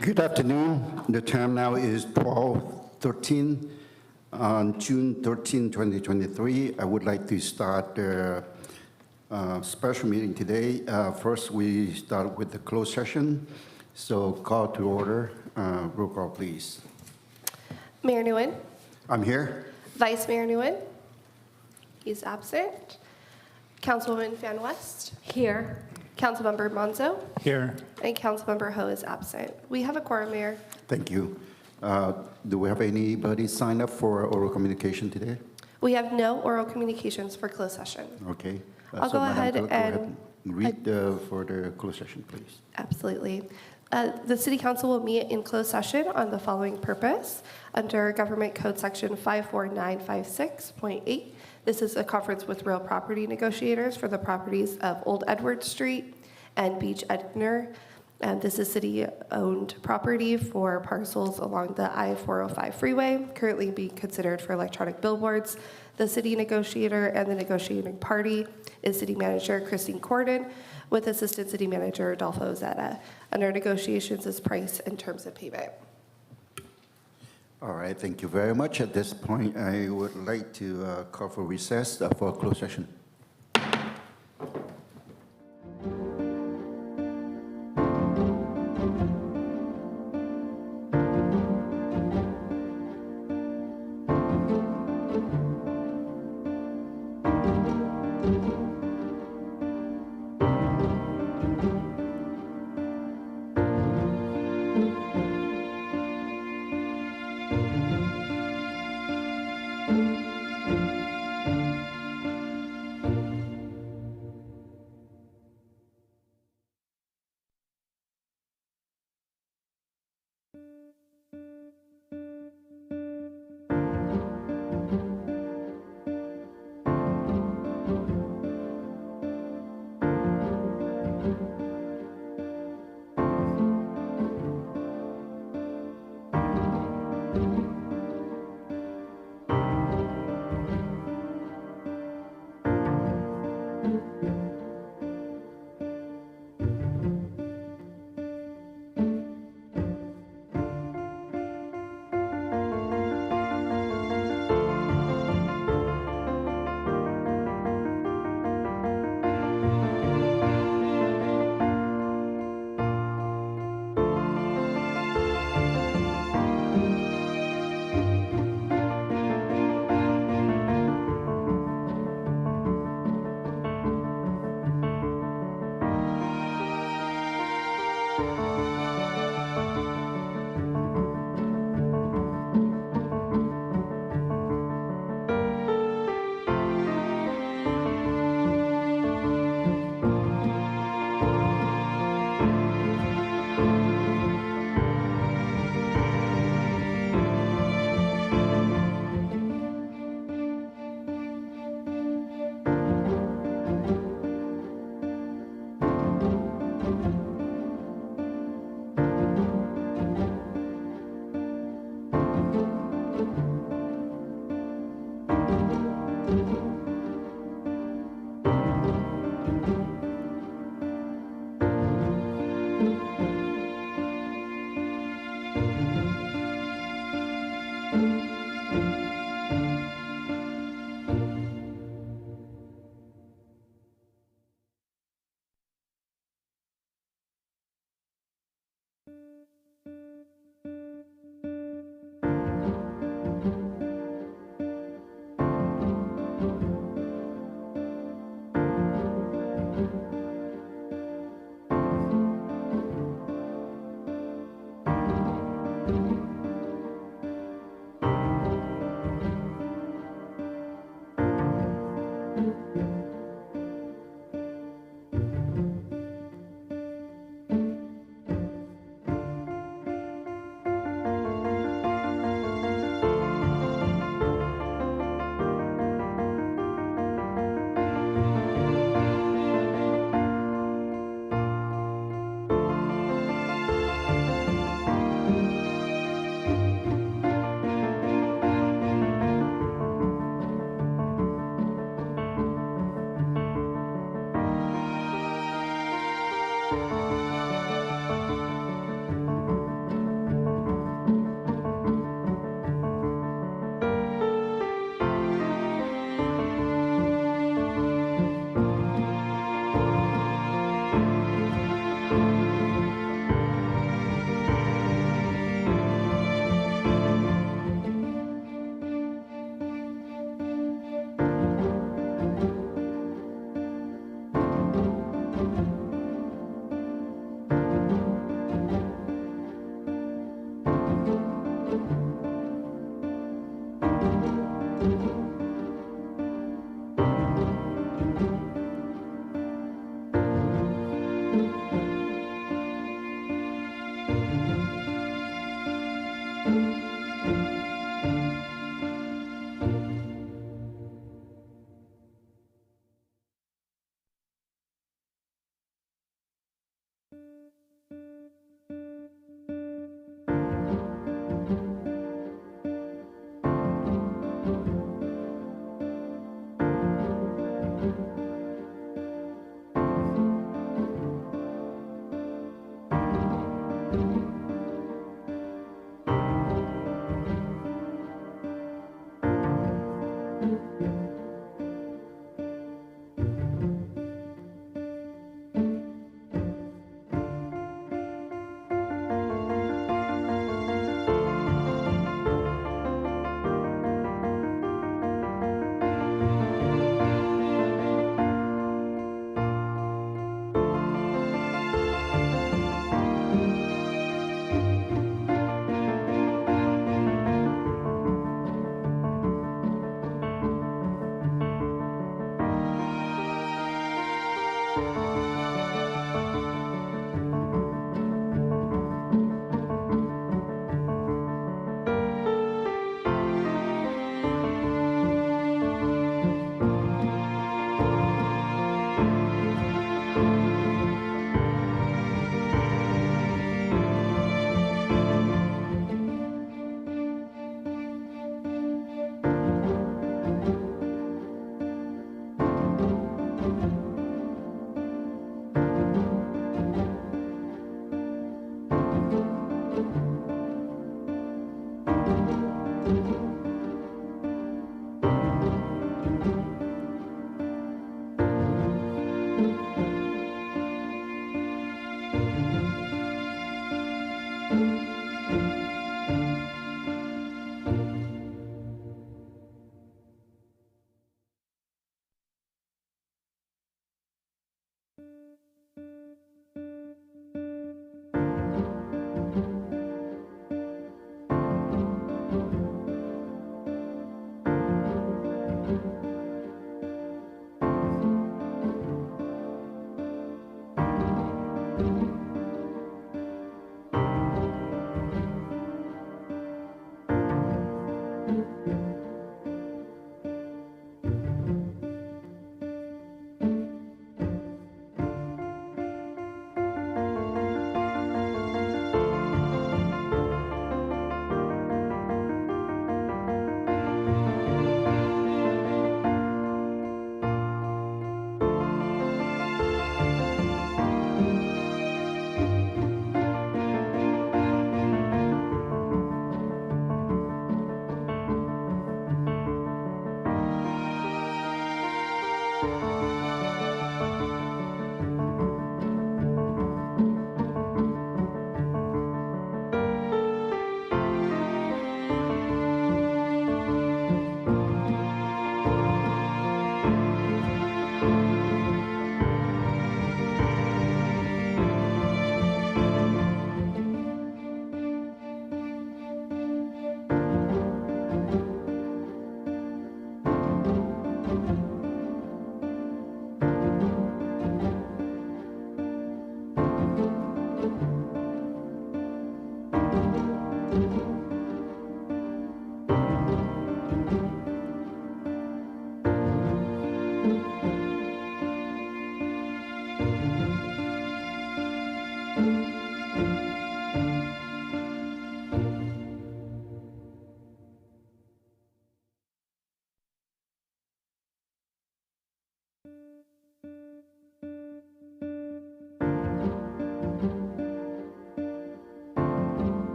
Good afternoon. The time now is 12:13 on June 13, 2023. I would like to start the special meeting today. First, we start with the closed session. So call to order. Roll call, please. Mayor Nguyen. I'm here. Vice Mayor Nguyen. He's absent. Councilwoman Fan West. Here. Councilmember Monzo. Here. And Councilmember Ho is absent. We have a quorum, Mayor. Thank you. Do we have anybody sign up for oral communication today? We have no oral communications for closed session. Okay. I'll So go Madam ahead Clerk, and- read for the closed session, please. Absolutely. The City Council will meet in closed session on the following purpose. Under Government Code Section 54956.8, this is a conference with real property negotiators for the properties of Old Edward Street and Beach Edner. And this is city-owned property for parcels along the I-405 freeway, currently being considered for electronic billboards. The city negotiator and the negotiating party is City Manager Christine Corden, with Assistant City Manager Adolfo Zeta. Under negotiations is price and terms of payment. All right, thank you very much. At this point, I would like to call for recess for a closed session.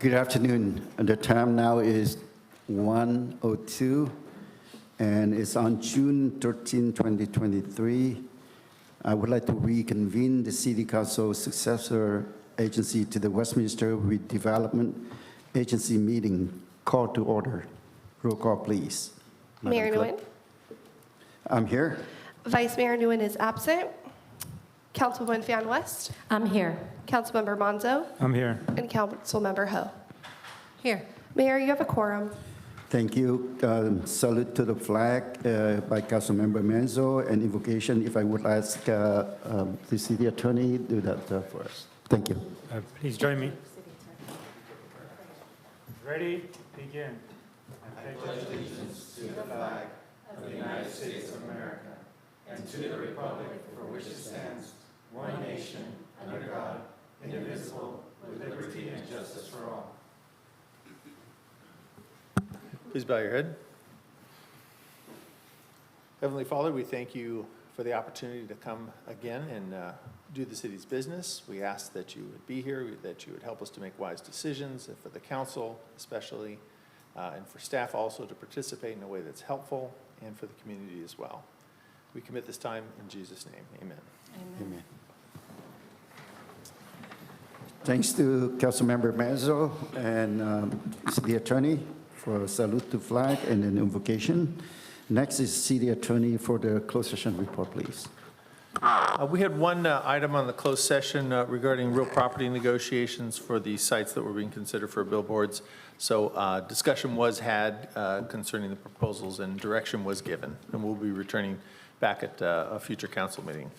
Good afternoon. The time now is 1:02, and it's on June 13, 2023. I would like to reconvene the City Council successor agency to the Westminster Redevelopment Agency meeting. Call to order. Roll call, please. Madam Mayor Clerk. Nguyen, I'm here. Vice Mayor Nguyen is absent. Councilwoman Fan West, I'm here. Councilmember Monzo, I'm here. and Councilmember Ho. Here. Mayor, you have a quorum. Thank you. Salute to the flag by Councilmember Manzo, and invocation, if I would ask the city attorney do that for us. Thank you. Please join me. Ready? Begin. Please bow your head. Heavenly Father, we thank you for the opportunity to come again and do the city's business. We ask that you would be here, that you would help us to make wise decisions, and for the council especially, and for staff also to participate in a way that's helpful, and for the community as well. We commit this time in Jesus' name. Amen. Amen. Thanks to Councilmember Manzo and city attorney for salute to flag and an invocation. Next is city attorney for the closed session report, please. We had one item on the closed session regarding real property negotiations for the sites that were being considered for billboards. So discussion was had concerning the proposals and direction was given, and we'll be returning back at a future council meeting.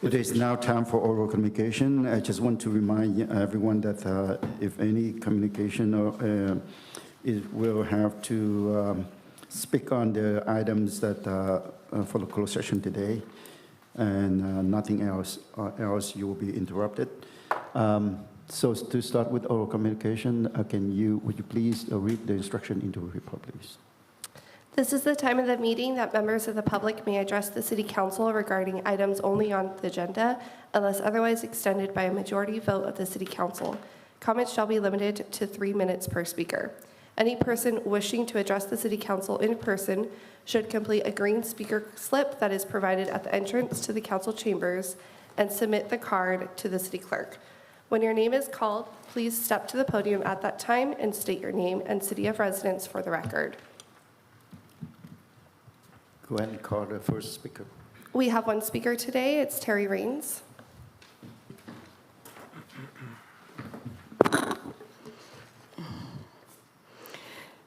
It is now time for oral communication. I just want to remind everyone that if any communication will have to speak on the items that for the closed session today, and nothing else, or else you will be interrupted. So to start with oral communication, would you please read the instruction into the report, please? This is the time of the meeting that members of the public may address the city council regarding items only on the agenda, unless otherwise extended by a majority vote of the city council. Comments shall be limited to 3 minutes per speaker. Any person wishing to address the city council in person should complete a green speaker slip that is provided at the entrance to the council chambers and submit the card to the city clerk. When your name is called, please step to the podium at that time and state your name and city of residence for the record. Go ahead and call the first speaker. We have one speaker today. It's Terry Raines.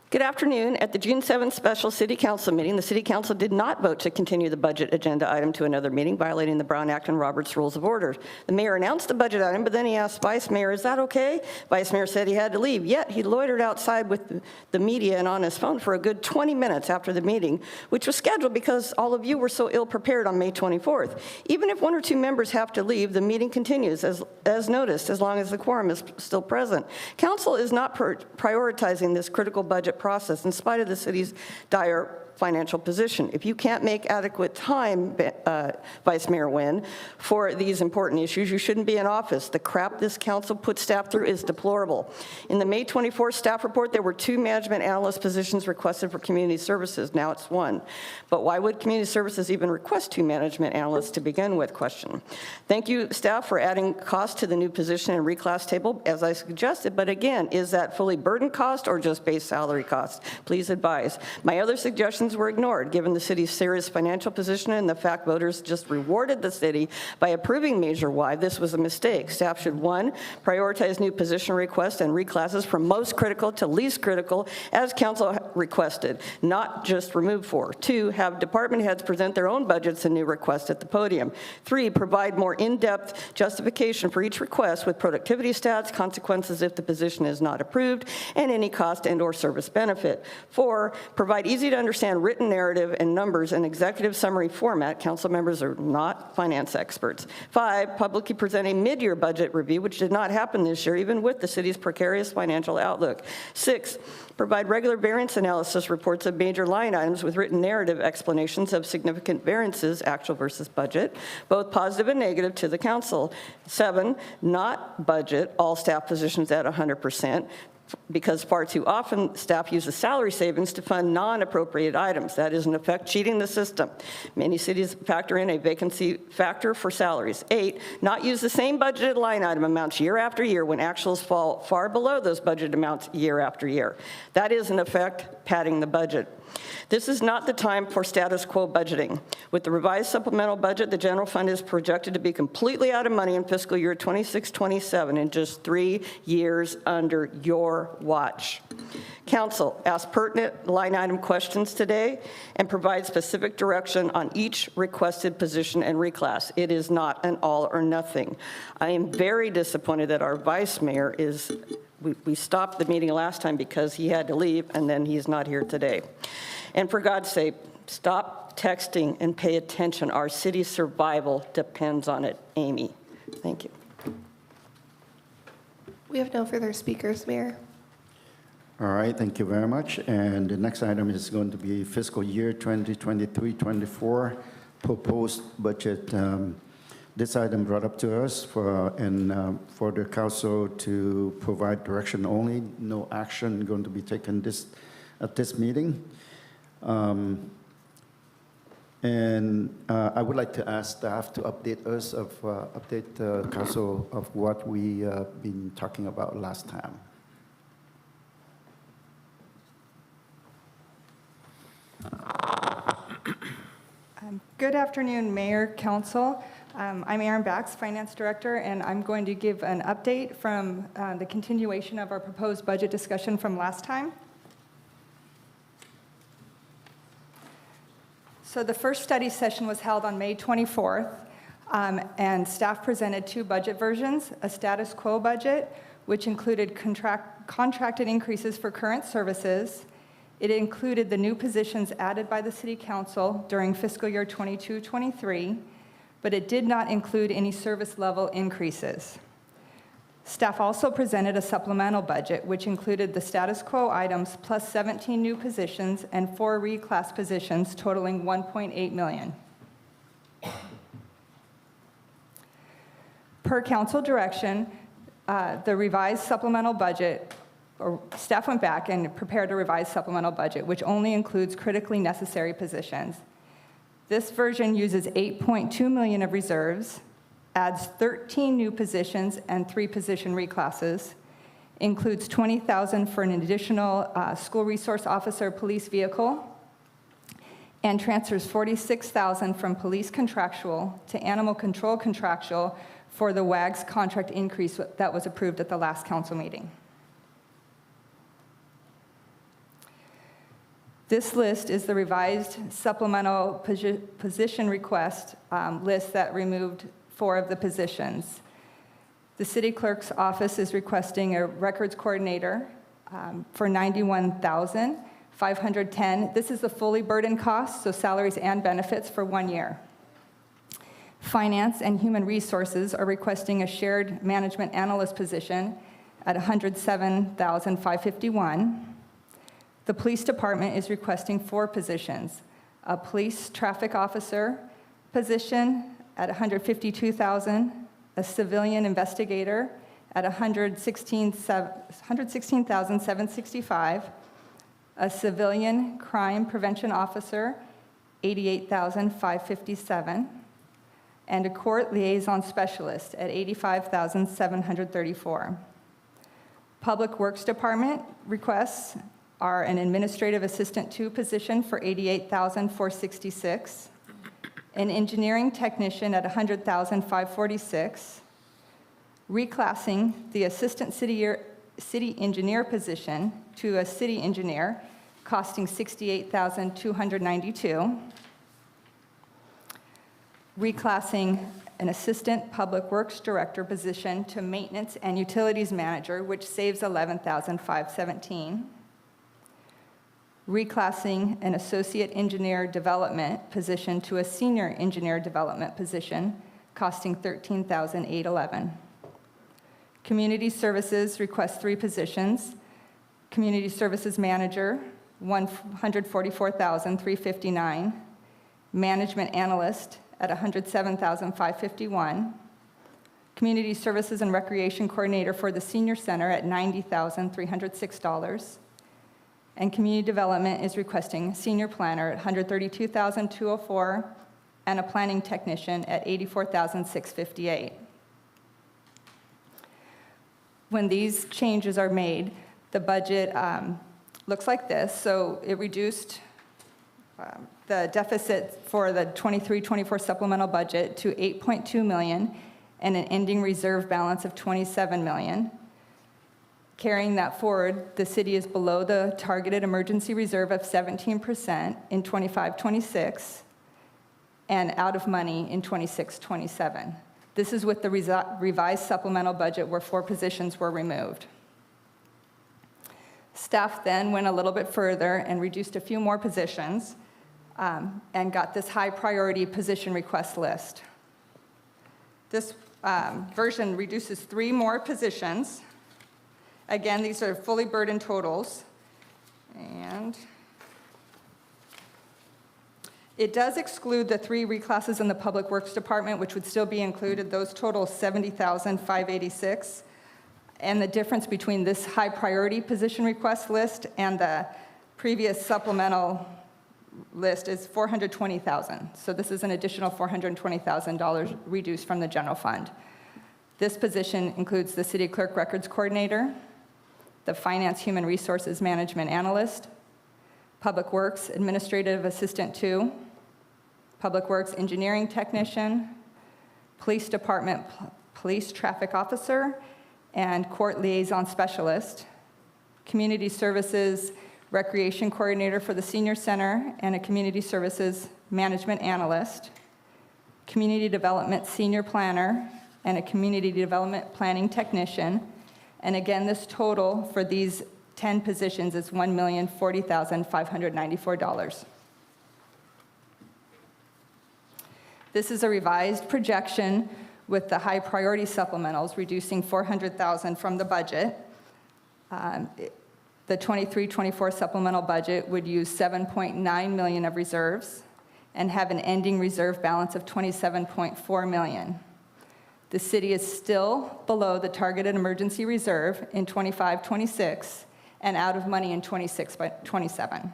Good afternoon. At the June 7th special city council meeting, the city council did not vote to continue the budget agenda item to another meeting, violating the Brown Act and Roberts Rules of Order. The mayor announced the budget item, but then he asked Vice Mayor, is that okay? Vice Mayor said he had to leave, yet he loitered outside with the media and on his phone for a good 20 minutes after the meeting, which was scheduled because all of you were so ill-prepared on May 24th. Even if 1 or 2 members have to leave, the meeting continues as noticed, as long as the quorum is still present. Council is not prioritizing this critical budget process in spite of the city's dire financial position. If you can't make adequate time, Vice Mayor Nguyen, for these important issues, you shouldn't be in office. The crap this council put staff through is deplorable. In the May 24th staff report, there were 2 management analyst positions requested for community services. Now it's 1. But why would community services even request 2 management analysts to begin with? Question. Thank you, staff, for adding cost to the new position and reclass table, as I suggested. But again, is that fully burden cost or just base salary cost? Please advise. My other suggestions were ignored, given the city's serious financial position and the fact voters just rewarded the city by approving Measure Y. This was a mistake. Staff should, 1, prioritize new position requests and reclasses from most critical to least critical, as council requested, not just remove 4. 2, have department heads present their own budgets and new requests at the podium. 3, provide more in-depth justification for each request with productivity stats, consequences if the position is not approved, and any cost and/or service benefit. 4, provide easy to understand written narrative and numbers in executive summary format. Council members are not finance experts. 5, publicly present a mid-year budget review, which did not happen this year, even with the city's precarious financial outlook. 6, provide regular variance analysis reports of major line items with written narrative explanations of significant variances, actual versus budget, both positive and negative, to the council. 7, not budget all staff positions at 100%, because far too often staff uses salary savings to fund non-appropriate items. That is, in effect, cheating the system. Many cities factor in a vacancy factor for salaries. 8, not use the same budgeted line item amounts year after year when actuals fall far below those budget amounts year after year. That is, in effect, padding the budget. This is not the time for status quo budgeting. With the revised supplemental budget, the general fund is projected to be completely out of money in fiscal year 26-27 in just 3 years under your watch. Council, ask pertinent line item questions today and provide specific direction on each requested position and reclass. It is not an all or nothing. I am very disappointed that our vice mayor is, we stopped the meeting last time because he had to leave, and then he's not here today. And for God's sake, stop texting and pay attention. Our city's survival depends on it. Amy, thank you. We have no further speakers, Mayor. All right, thank you very much. And the next item is going to be fiscal year 2023-24 proposed budget. This item brought up to us for the council to provide direction only. No action going to be taken at this meeting. I would like to ask staff to update the council of what we been talking about last time. Good afternoon, Mayor, Council. I'm Erin Bax, Finance Director, and I'm going to give an update from the continuation of our proposed budget discussion from last time. So the first study session was held on May 24th, and staff presented 2 budget versions, a status quo budget, which included contracted increases for current services. It included the new positions added by the City Council during fiscal year 22-23, but it did not include any service level increases. Staff also presented a supplemental budget, which included the status quo items plus 17 new positions and 4 reclass positions totaling $1.8 million. Per council direction, the revised supplemental budget, or staff went back and prepared a revised supplemental budget, which only includes critically necessary positions. This version uses $8.2 million of reserves, adds 13 new positions and 3 position reclasses, includes $20,000 for an additional school resource officer police vehicle, and transfers $46,000 from police contractual to animal control contractual for the WAG's contract increase that was approved at the last council meeting. This list is the revised supplemental position request list that removed 4 of the positions. The city clerk's office is requesting a records coordinator for $91,510. This is the fully burdened cost, so salaries and benefits for 1 year. Finance and Human Resources are requesting a shared management analyst position at $107,551. The police department is requesting 4 positions, a police traffic officer position at $152,000, a civilian investigator at $116,765, a civilian crime prevention officer, $88,557, and a court liaison specialist at $85,734. Public Works Department requests are an administrative assistant 2 position for $88,466, an engineering technician at $100,546, reclassing the assistant city engineer position to a city engineer, costing $68,292, reclassing an assistant public works director position to maintenance and utilities manager, which saves $11,517, reclassing an associate engineer development position to a senior engineer development position, costing $13,811. Community Services requests 3 positions. Community Services Manager, $144,359. Management Analyst at $107,551. Community Services and Recreation Coordinator for the Senior Center at $90,306. And Community Development is requesting Senior Planner at $132,204 and a Planning Technician at $84,658. When these changes are made, the budget looks like this. So it reduced the deficit for the 23-24 supplemental budget to $8.2 million and an ending reserve balance of $27 million. Carrying that forward, the city is below the targeted emergency reserve of 17% in 25-26 and out of money in 26-27. This is with the revised supplemental budget where 4 positions were removed. Staff then went a little bit further and reduced a few more positions and got this high priority position request list. This version reduces 3 more positions. Again, these are fully burdened totals. And it does exclude the 3 reclasses in the Public Works Department, which would still be included. Those total $70,586. And the difference between this high priority position request list and the previous supplemental list is $420,000. So this is an additional $420,000 reduced from the general fund. This position includes the city clerk records coordinator, the finance human resources management analyst, public works administrative assistant 2, public works engineering technician, police department police traffic officer, and court liaison specialist, community services recreation coordinator for the senior center, and a community services management analyst, community development senior planner, and a community development planning technician. And again, this total for these 10 positions is $1,040,594. This is a revised projection with the high priority supplementals reducing $400,000 from the budget. The 23-24 supplemental budget would use $7.9 million of reserves and have an ending reserve balance of $27.4 million. The city is still below the targeted emergency reserve in 25-26 and out of money in 26-27.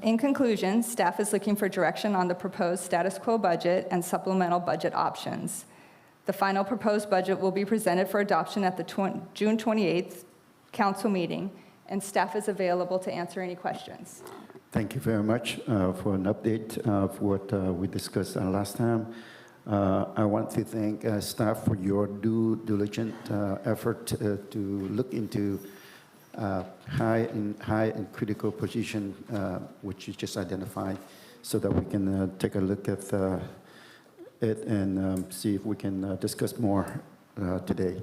In conclusion, staff is looking for direction on the proposed status quo budget and supplemental budget options. The final proposed budget will be presented for adoption at the June 28th council meeting, and staff is available to answer any questions. Thank you very much for an update of what we discussed last time. I want to thank staff for your due diligent effort to look into high and critical position, which you just identified, so that we can take a look at it and see if we can discuss more today.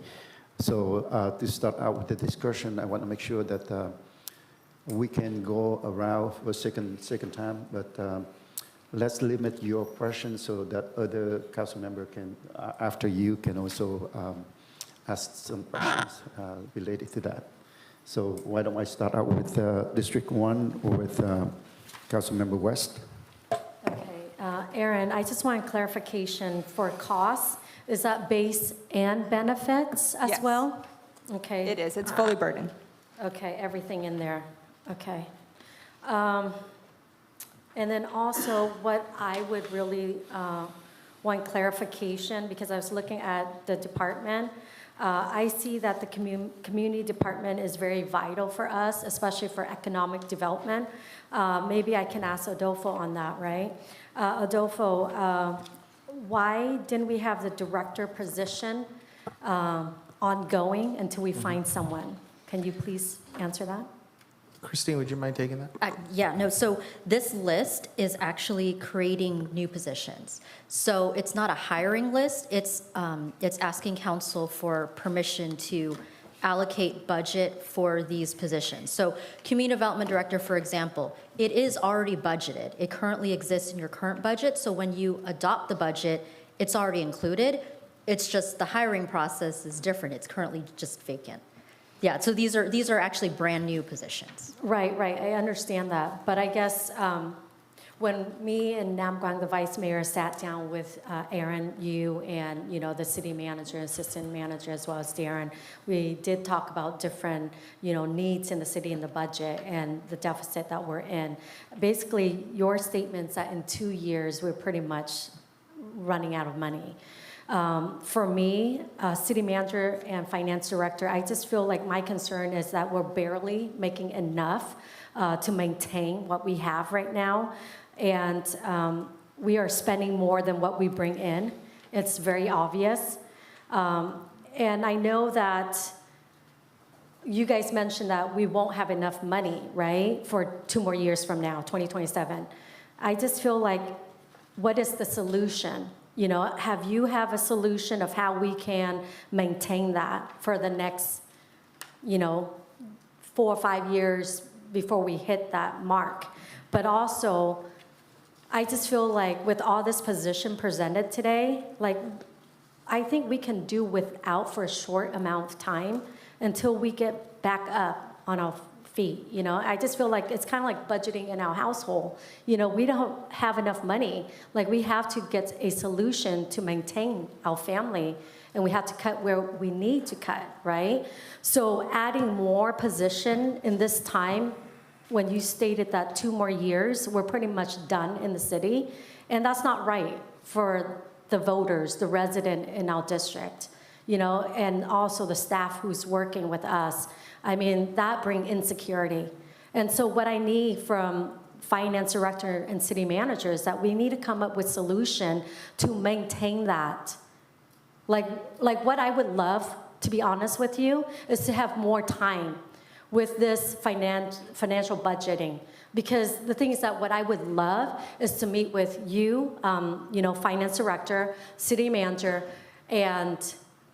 So to start out with the discussion, I want to make sure that we can go around for a second time, but let's limit your questions so that other council member can, after you, can also ask some questions related to that. So why don't I start out with District 1 with Councilmember West? Okay, Aaron, I just want clarification for costs. Is that base and benefits as Yes. well? Okay. It is. It's fully burdened. Okay, everything in there. Okay. And then also what I would really want clarification, because I was looking at the department, I see that the community department is very vital for us, especially for economic development. Maybe I can ask Adolfo on that, right? Adolfo, why didn't we have the director position ongoing until we find someone? Can you please answer that? Christine, would you mind taking that? Yeah, no, so this list is actually creating new positions. So it's not a hiring list, it's asking council for permission to allocate budget for these positions. So Community Development Director, for example, it is already budgeted. It currently exists in your current budget, so when you adopt the budget, it's already included. It's just the hiring process is different. It's currently just vacant. Yeah, so these are actually brand new positions. Right, I understand that. But I guess when me and Nam Quang, the vice mayor, sat down with Aaron, you, and the city manager, assistant manager, as well as Darren, we did talk about different needs in the city and the budget and the deficit that we're in. Basically, your statements that in 2 years we're pretty much running out of money. For me, city manager and finance director, I just feel like my concern is that we're barely making enough to maintain what we have right now. And we are spending more than what we bring in. It's very obvious. And I know that you guys mentioned that we won't have enough money, right, for 2 more years from now, 2027. I just feel like, what is the solution? You know, have a solution of how we can maintain that for the next, 4 or 5 years before we hit that mark? But also, I just feel like with all this position presented today, like, I think we can do without for a short amount of time until we get back up on our feet. I just feel like it's kind of like budgeting in our household. We don't have enough money. Like, we have to get a solution to maintain our family, and we have to cut where we need to cut, right? So adding more position in this time, when you stated that 2 more years, we're pretty much done in the city, and that's not right for the voters, the resident in our district, and also the staff who's working with us. I mean, that brings insecurity. And so what I need from finance director and city manager is that we need to come up with solution to maintain that. Like what I would love, to be honest with you, is to have more time with this financial budgeting. Because the thing is that what I would love is to meet with you, finance director, city manager, and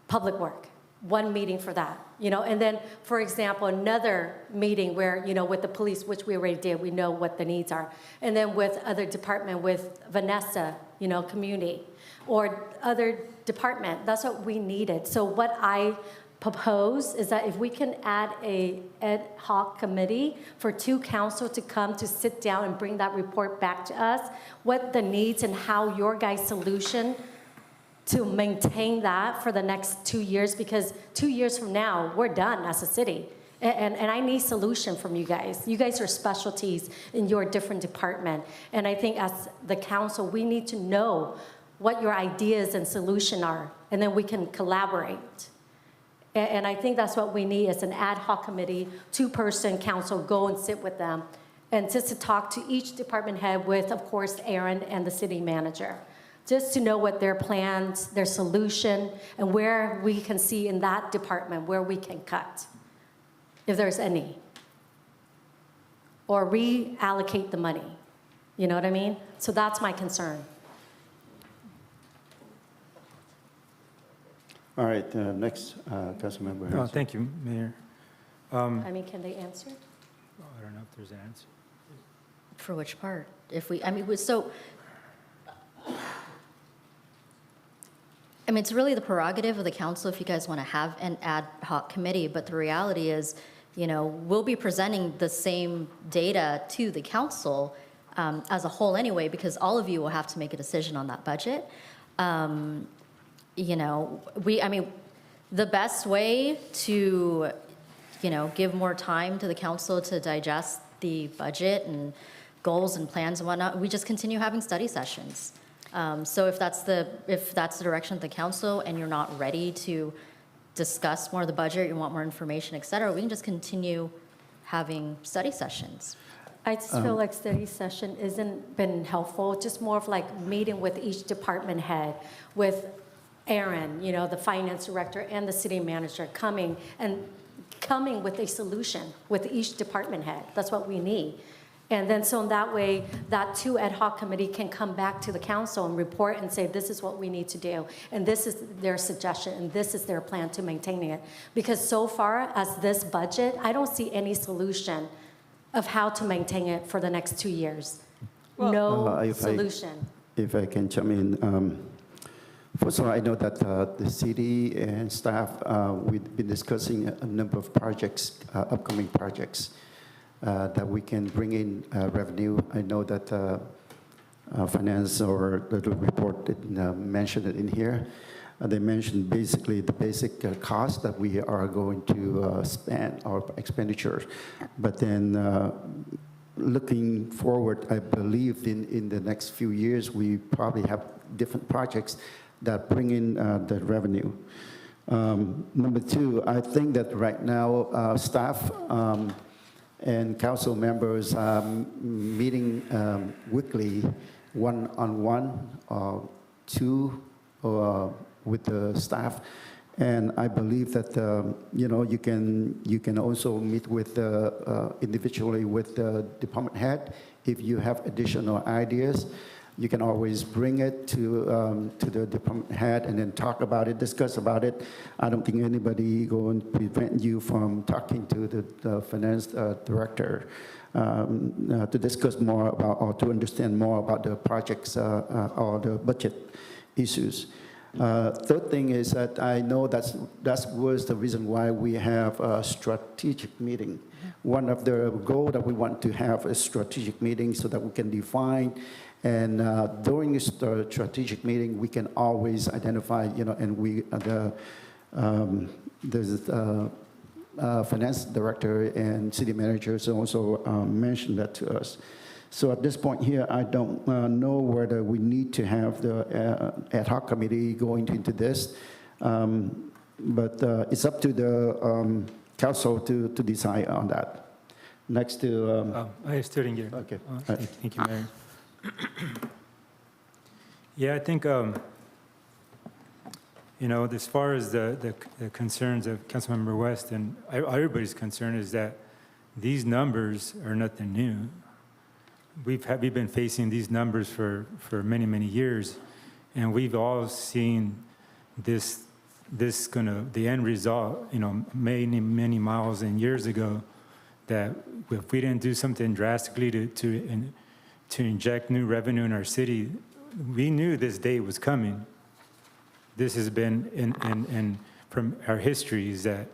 public work. One meeting for that, and then, for example, another meeting where, with the police, which we already did, we know what the needs are. And then with other department, with Vanessa, community, or other department, that's what we needed. So what I propose is that if we can add a ad hoc committee for 2 council to come to sit down and bring that report back to us, what the needs and how your guys' solution to maintain that for the next 2 years, because 2 years from now, we're done as a city. And I need solution from you guys. You guys are specialties in your different department. And I think as the council, we need to know what your ideas and solution are, and then we can collaborate. And I think that's what we need is an ad hoc committee, 2-person council, go and sit with them, and just to talk to each department head with, of course, Aaron and the city manager, just to know what their plans, their solution, and where we can see in that department where we can cut, if there's any, or reallocate the money. You know what I mean? So that's my concern. All right, next, Councilmember Harrison. Thank you, Mayor. Can they answer? I don't know if there's an answer. For which part? It's really the prerogative of the council if you guys want to have an ad hoc committee, but the reality is, we'll be presenting the same data to the council as a whole anyway, because all of you will have to make a decision on that budget. The best way to, give more time to the council to digest the budget and goals and plans and whatnot, we just continue having study sessions. So if that's the direction of the council and you're not ready to discuss more of the budget, you want more information, et cetera, we can just continue having study sessions. I just feel like study session isn't been helpful, just more of like meeting with each department head, with Aaron, the finance director, and the city manager coming with a solution with each department head. That's what we need. And then so in that way, that 2 ad hoc committee can come back to the council and report and say, this is what we need to do. And this is their suggestion, and this is their plan to maintaining it. Because so far as this budget, I don't see any solution of how to maintain it for the next 2 years. No solution. If I can chime in, first of all, I know that the city and staff, we've been discussing a number of projects, upcoming projects, that we can bring in revenue. I know that finance or the report didn't mention it in here. They mentioned basically the basic cost that we are going to spend, our expenditures. But then looking forward, I believe in the next few years, we probably have different projects that bring in the revenue. Number two, I think that right now, staff and council members are meeting weekly, one-on-one, or two, with the staff. And I believe that, you can also meet with individually with the department head. If you have additional ideas, you can always bring it to the department head and then talk about it, discuss about it. I don't think anybody going to prevent you from talking to the finance director to discuss more about or to understand more about the projects or the budget issues. Third thing is that I know that was the reason why we have a strategic meeting. One of the goals that we want to have a strategic meeting so that we can define, and during this strategic meeting, we can always identify, and we, the finance director and city managers also mentioned that to us. So at this point here, I don't know whether we need to have the ad hoc committee going into this, but it's up to the council to decide on that. Next to, I stood in here. okay. Thank you, Mayor. Yeah, I think, as far as the concerns of Councilmember West and everybody's concern is that these numbers are nothing new. We've been facing these numbers for many, many years, and we've all seen the end result, many, many miles and years ago, that if we didn't do something drastically to inject new revenue in our city, we knew this day was coming. This has been in from our histories that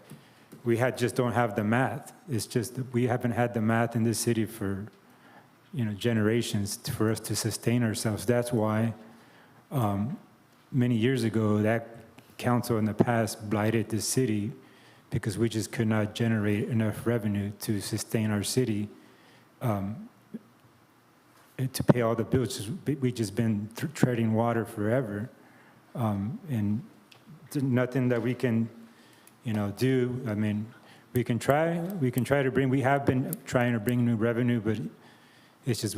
we just don't have the math. It's just that we haven't had the math in this city for generations for us to sustain ourselves. That's why many years ago that council in the past blighted the city, because we just could not generate enough revenue to sustain our city, to pay all the bills. We just been treading water forever, and nothing that we can do. I mean, we can try to bring, we have been trying to bring new revenue, but it's just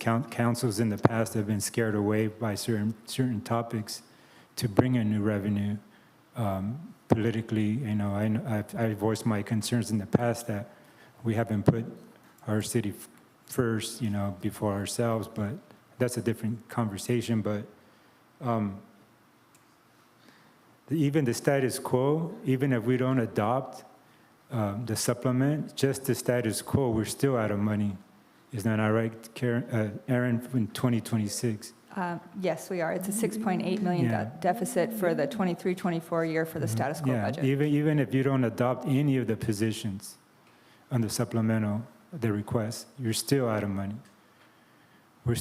councils in the past have been scared away by certain topics to bring in new revenue. Politically, I voiced my concerns in the past that we haven't put our city first, before ourselves, but that's a different conversation. But even the status quo, even if we don't adopt the supplement, just the status quo, we're still out of money. Isn't that all right, Aaron, in 2026? Yes, we are. It's a $6.8 million deficit for the 23-24 year for the status quo budget. Even if you don't adopt any of the positions on the supplemental, the request, you're still out of money. We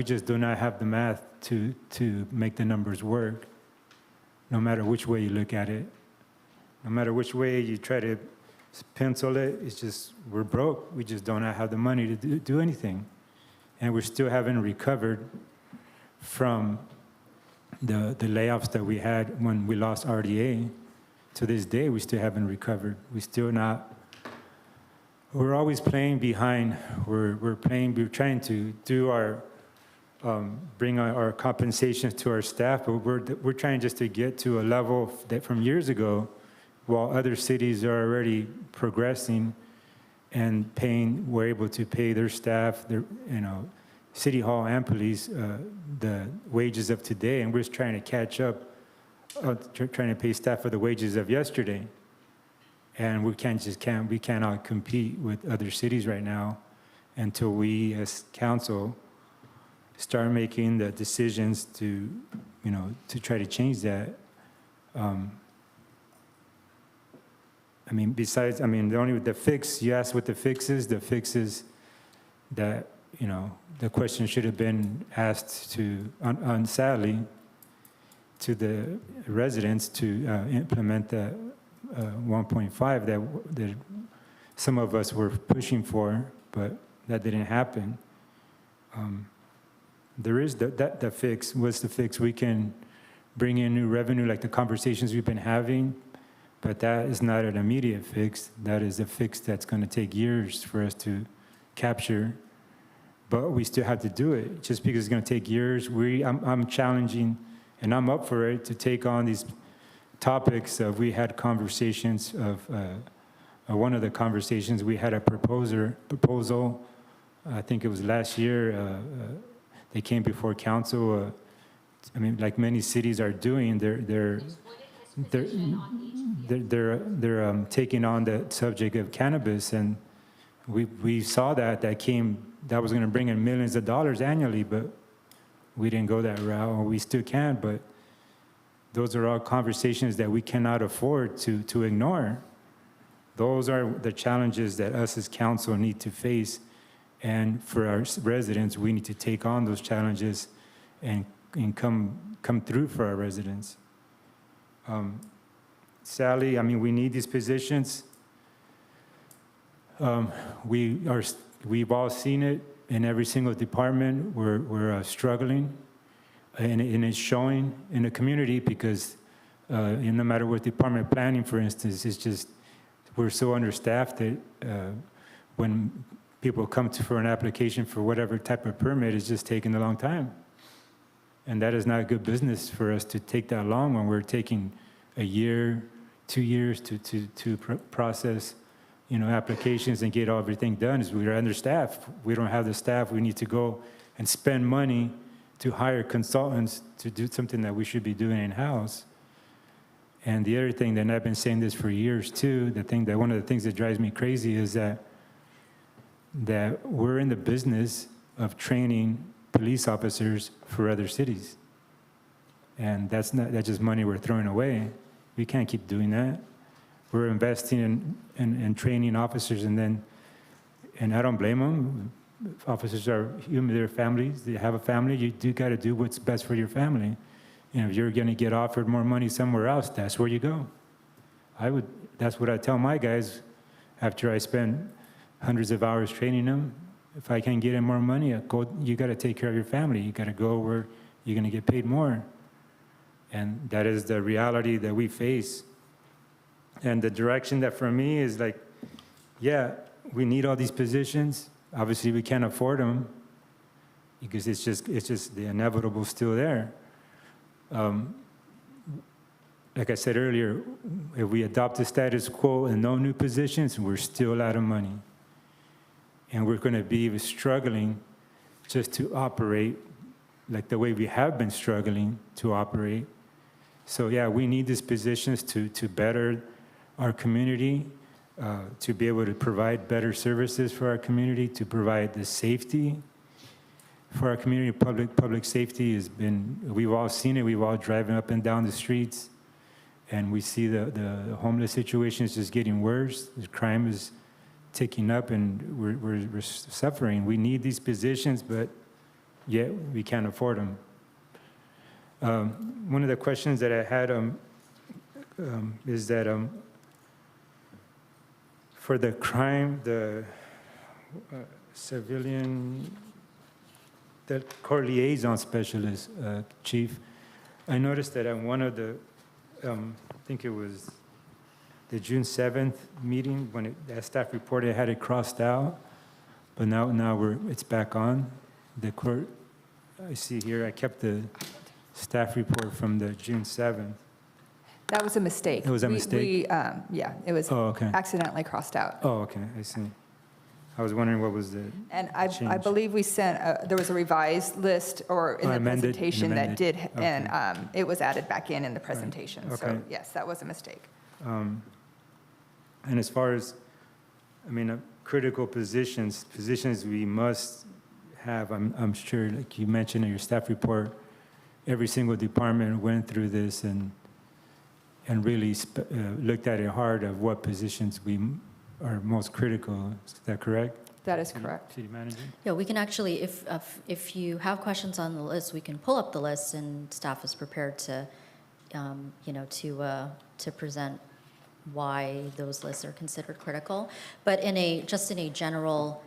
just do not have the math to make the numbers work, no matter which way you look at it. No matter which way you try to pencil it, it's just, we're broke. We just do not have the money to do anything. And we still haven't recovered from the layoffs that we had when we lost RDA. To this day, we still haven't recovered. We're always playing behind. We're trying to do bring our compensations to our staff, but we're trying just to get to a level that from years ago, while other cities are already progressing and we're able to pay their staff, City Hall and police, the wages of today, and we're just trying to catch up, trying to pay staff for the wages of yesterday. And we cannot compete with other cities right now until we as council start making the decisions to try to change that. The fix, you asked what the fix is that, the question should have been asked sadly, to the residents to implement the 1.5 that some of us were pushing for, but that didn't happen. There is the fix. What's the fix? We can bring in new revenue like the conversations we've been having, but that is not an immediate fix. That is a fix that's going to take years for us to capture, but we still have to do it. Just because it's going to take years, I'm challenging, and I'm up for it, to take on these topics of, we had conversations of, one of the conversations, we had a proposal, I think it was last year, they came before council. I mean, like many cities are doing, they're taking on the subject of cannabis, and we saw that was going to bring in millions of dollars annually, but we didn't go that route, or we still can't. But those are all conversations that we cannot afford to ignore. Those are the challenges that us as council need to face, and for our residents, we need to take on those challenges and come through for our residents. Sally, I mean, we need these positions. We've all seen it in every single department. We're struggling, and it's showing in the community because no matter what department, planning, for instance, it's just we're so understaffed that when people come for an application for whatever type of permit, it's just taking a long time. And that is not good business for us to take that long when we're taking a year, 2 years to process, applications and get everything done. Is we're understaffed. We don't have the staff. We need to go and spend money to hire consultants to do something that we should be doing in-house. And the other thing, and I've been saying this for years too, one of the things that drives me crazy is that we're in the business of training police officers for other cities. And that's just money we're throwing away. We can't keep doing that. We're investing in training officers, and I don't blame them. Officers are human, they're families, they have a family. You do got to do what's best for your family. If you're going to get offered more money somewhere else, that's where you go. That's what I tell my guys after I spend hundreds of hours training them. If I can get in more money, you got to take care of your family. You got to go where you're going to get paid more. And that is the reality that we face. And the direction that for me is like, yeah, we need all these positions. Obviously, we can't afford them because it's just the inevitable still there. Like I said earlier, if we adopt the status quo and no new positions, we're still out of money. And we're going to be struggling just to operate like the way we have been struggling to operate. So yeah, we need these positions to better our community, to be able to provide better services for our community, to provide the safety for our community. Public safety has been, we've all seen it, we've all driven up and down the streets, and we see the homeless situation is just getting worse. The crime is ticking up, and we're suffering. We need these positions, but yet we can't afford them. One of the questions that I had is that for the crime, the civilian, the court liaison specialist, chief, I noticed that on one of the, I think it was the June 7th meeting, when that staff report, I had it crossed out, but now it's back on. The court, I see here, I kept the staff report from the June 7th. That was a mistake. It was a mistake? Yeah, it was Oh, okay. accidentally crossed out. Oh, okay, I see. I was wondering what was the, And I change. believe we sent, there was a revised list or in the Amended, presentation that did, okay. and it was added back in the presentation. Okay. So yes, that was a mistake. and as far as, critical positions we must have, I'm sure, like you mentioned in your staff report, every single department went through this and really looked at it hard of what positions we are most critical. Is that correct? That is correct. City manager? Yeah, we can actually, if you have questions on the list, we can pull up the list, and staff is prepared to, to present why those lists are considered critical. But in a general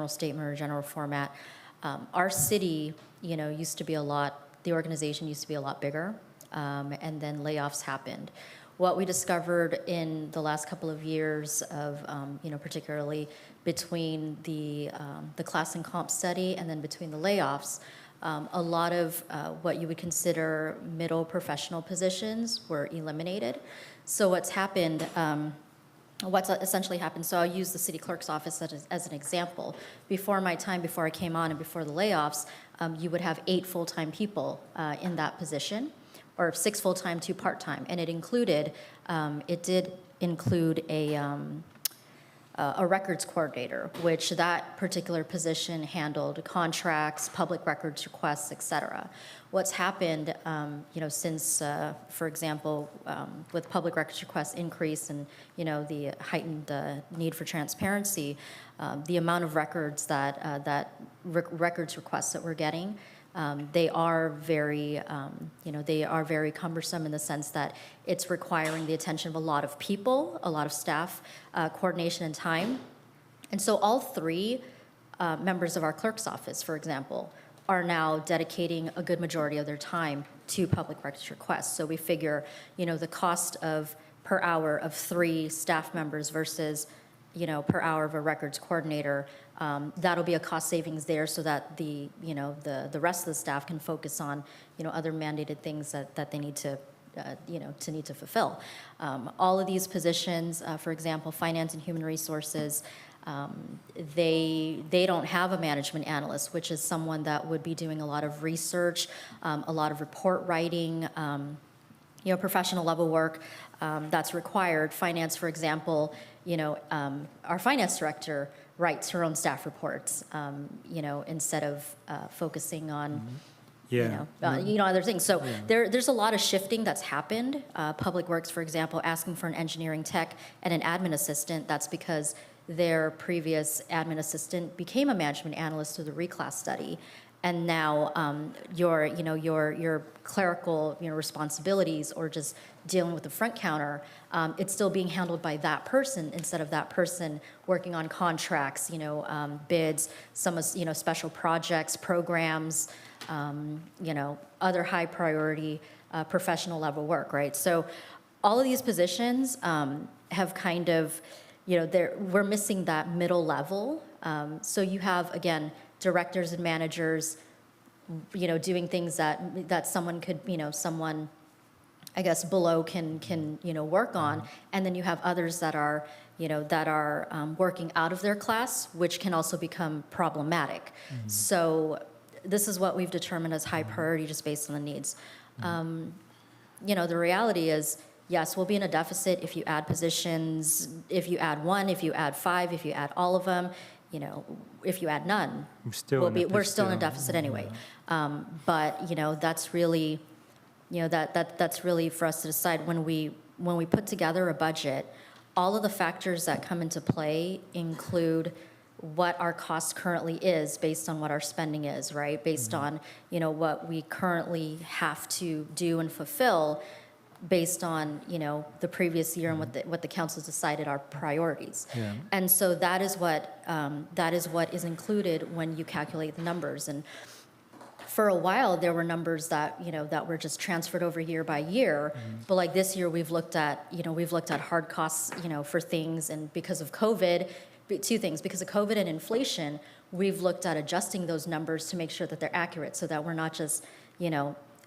statement or general format, our city, used to be a lot the organization used to be a lot bigger, and then layoffs happened. What we discovered in the last couple of years of, particularly between the class and comp study and then between the layoffs, a lot of what you would consider middle professional positions were eliminated. So what's essentially happened, so I'll use the city clerk's office as an example. Before my time, before I came on and before the layoffs, you would have 8 full-time people in that position, or 6 full-time, 2 part-time. And it did include a records coordinator, which that particular position handled contracts, public records requests, et cetera. What's happened, since, for example, with public records requests increase and, the heightened need for transparency, the amount of records records requests that we're getting, they are very cumbersome in the sense that it's requiring the attention of a lot of people, a lot of staff, coordination and time. And so all 3 members of our clerk's office, for example, are now dedicating a good majority of their time to public records requests. So we figure, the cost of per hour of 3 staff members versus, per hour of a records coordinator, that'll be a cost savings there so that the rest of the staff can focus on, other mandated things that they need to, to fulfill. All of these positions, for example, finance and human resources, they don't have a management analyst, which is someone that would be doing a lot of research, a lot of report writing, professional level work that's required. Finance, for example, our finance director writes her own staff reports, instead of focusing on, other things. So there's a lot of shifting that's happened. Public Works, for example, asking for an engineering tech and an admin assistant. That's because their previous admin assistant became a management analyst through the reclass study. And now your clerical responsibilities or just dealing with the front counter, it's still being handled by that person instead of that person working on contracts, bids, some special projects, programs, other high priority professional level work, right? So all of these positions have kind of, we're missing that middle level. So you have, again, directors and managers, doing things that someone could, someone, I guess, below can work on, and then you have others that are, working out of their class, which can also become problematic. So this is what we've determined as high priority, just based on the needs. The reality is, yes, we'll be in a deficit if you add positions, if you add 1, if you add 5, if you add all of them. If you add none, we're still in a deficit anyway. But that's really, that's really for us to decide when we put together a budget. All of the factors that come into play include what our cost currently is based on what our spending is, right? Based on what we currently have to do and fulfill, based on the previous year and what the council decided are priorities. And so that is what is included when you calculate the numbers. And for a while there were numbers that that were just transferred over year by year, but like this year we've looked at hard costs for things, and because of COVID, 2 things, because of COVID and inflation, we've looked at adjusting those numbers to make sure that they're accurate, so that we're not just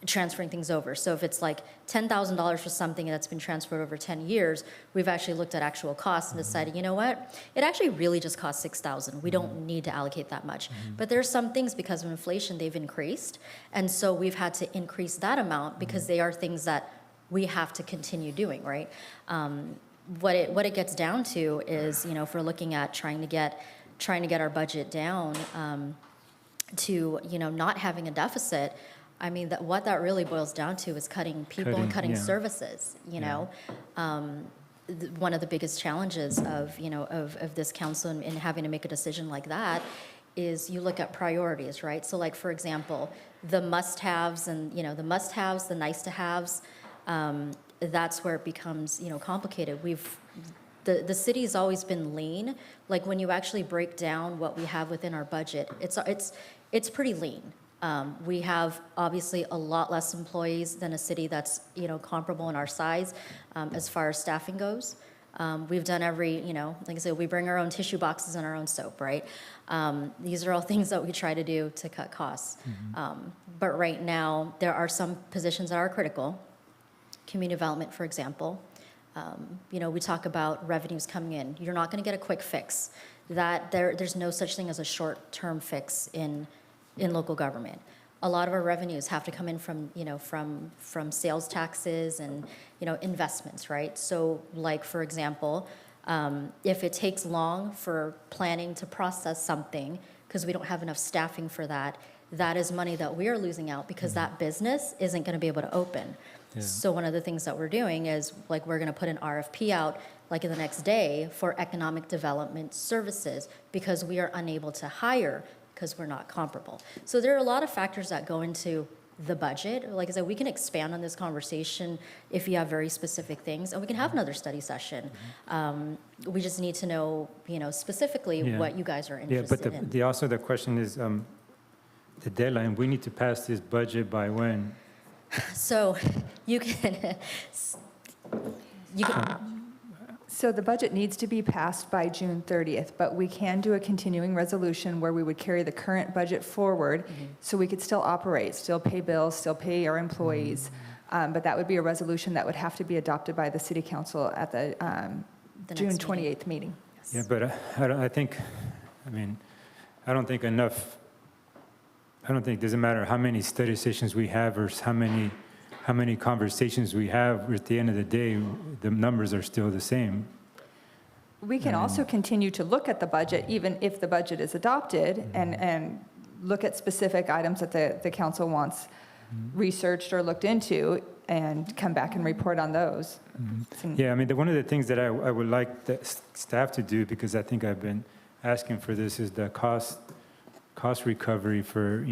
transferring things over. So if it's like $10,000 for something that's been transferred over 10 years, we've actually looked at actual costs and decided, it actually really just costs $6,000. We don't need to allocate that much. But there's some things, because of inflation, they've increased. And so we've had to increase that amount because they are things that we have to continue doing, right? What it gets down to is, if we're looking at trying to get our budget down to, not having a deficit, I mean, what that really boils down to is cutting people and cutting services, One of the biggest challenges of this council and having to make a decision like that is you look at priorities, right? So like, for example, the must-haves and, the must-haves, the nice-to-haves, that's where it becomes, complicated. The city's always been lean. Like when you actually break down what we have within our budget, it's pretty lean. We have obviously a lot less employees than a city that's, comparable in our size as far as staffing goes. We've done like I said, we bring our own tissue boxes and our own soap, right? These are all things that we try to do to cut costs. But right now, there are some positions that are critical. Community development, for example. We talk about revenues coming in. You're not going to get a quick fix. There's no such thing as a short-term fix in local government. A lot of our revenues have to come in from sales taxes and, investments, right? So like, for example, if it takes long for planning to process something, because we don't have enough staffing for that, that is money that we are losing out because that business isn't going to be able to open. Yeah. So one of the things that we're doing is, like, we're going to put an RFP out, like, in the next day for economic development services because we are unable to hire because we're not comparable. So there are a lot of factors that go into the budget. Like I said, we can expand on this conversation if you have very specific things, and we can have another study session. We just need to know, specifically Yeah. what you guys are Yeah, interested but in. also the question is, the deadline, we need to pass this budget by when? So you can, So the budget needs to be passed by June 30th, but we can do a continuing resolution where we would carry the current budget forward so we could still operate, still pay bills, still pay our employees. But that would be a resolution that would have to be adopted by the city council at the The June next meeting. 28th meeting. Yeah, but I don't think enough, I don't think, it doesn't matter how many study sessions we have or how many conversations we have, at the end of the day, the numbers are still the same. We can also continue to look at the budget, even if the budget is adopted, and look at specific items that the council wants researched or looked into, and come back and report on those. Yeah, one of the things that I would like the staff to do, because I think I've been asking for this, is the cost recovery for,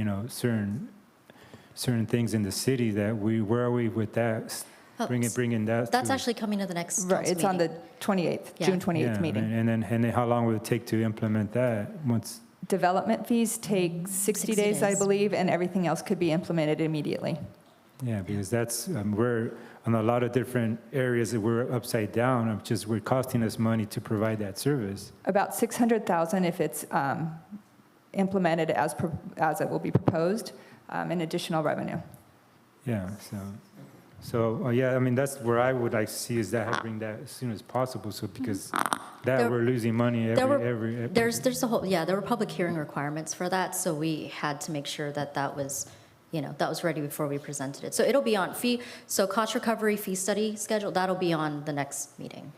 certain things in the city that where are we with that? Oh, Bringing that. That's to- actually coming to the next council Right, it's on the meeting. 28th, Yeah. June 28th Yeah, meeting. and then how long will it take to implement that once? Development fees take 60 days, I days. believe, and everything else could be implemented immediately. Yeah, because that's, we're on a lot of different areas that we're upside down, of just, we're costing us money to provide that service. About 600,000 if it's implemented as it will be proposed, in additional revenue. Yeah, yeah, that's where I would like to see, is that bring that as soon as possible, so because that There- we're losing money every. There's a whole, there were public hearing requirements for that, so we had to make sure that was, that was ready before we presented it. So it'll be on so cost recovery fee study schedule, that'll be on the next meeting.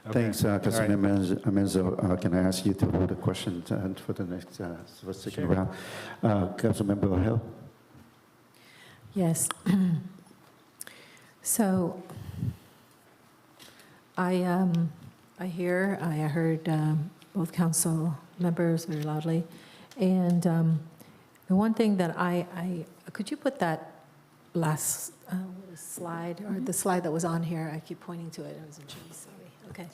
Okay. Thanks, All right. Councilmember Menzo. Can I ask you to hold the question for the next, for the second Sure. round? Councilmember Hill? Yes. So I heard both council members very loudly. And the one thing that could you put that last slide, or the slide that was on here? I keep pointing to it. I was in trees, sorry. Okay.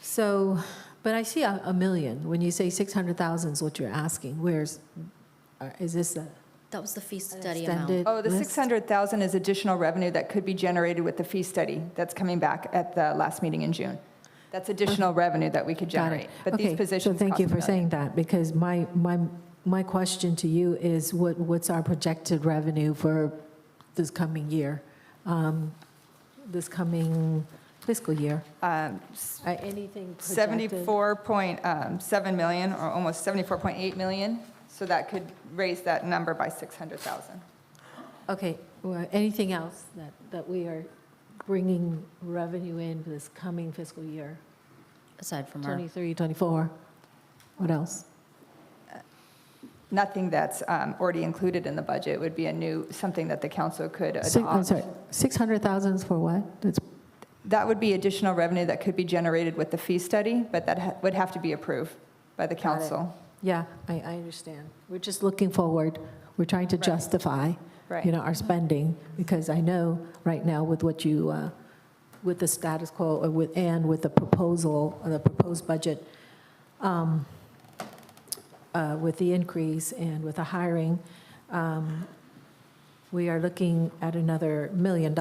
So, but I see a million. When you say 600,000 is what you're asking, is this a That was the fee study amount. extended Oh, the list? 600,000 is additional revenue that could be generated with the fee study that's coming back at the last meeting in June. That's additional revenue that we could Got it. generate. But these Okay, positions so thank cost you a for million. saying that, because my question to you is, what's our projected revenue for this coming year, this coming fiscal year? Anything projected? 74.7 million, or almost 74.8 million, so that could raise that number by 600,000. Okay, well, anything else that we are bringing revenue in for this coming fiscal year? Aside from our, 23, 24? What else? Nothing that's already included in the budget. Would be something that the council could adopt. I'm sorry, 600,000 is for what? That would be additional revenue that could be generated with the fee study, but that would have to be approved by the it. council. Yeah, I understand. We're just looking forward. We're trying to justify, Right. our spending, because I know right now with what you, with the status quo, and with the proposed budget, with the increase and with the hiring, we are looking at another $1 million,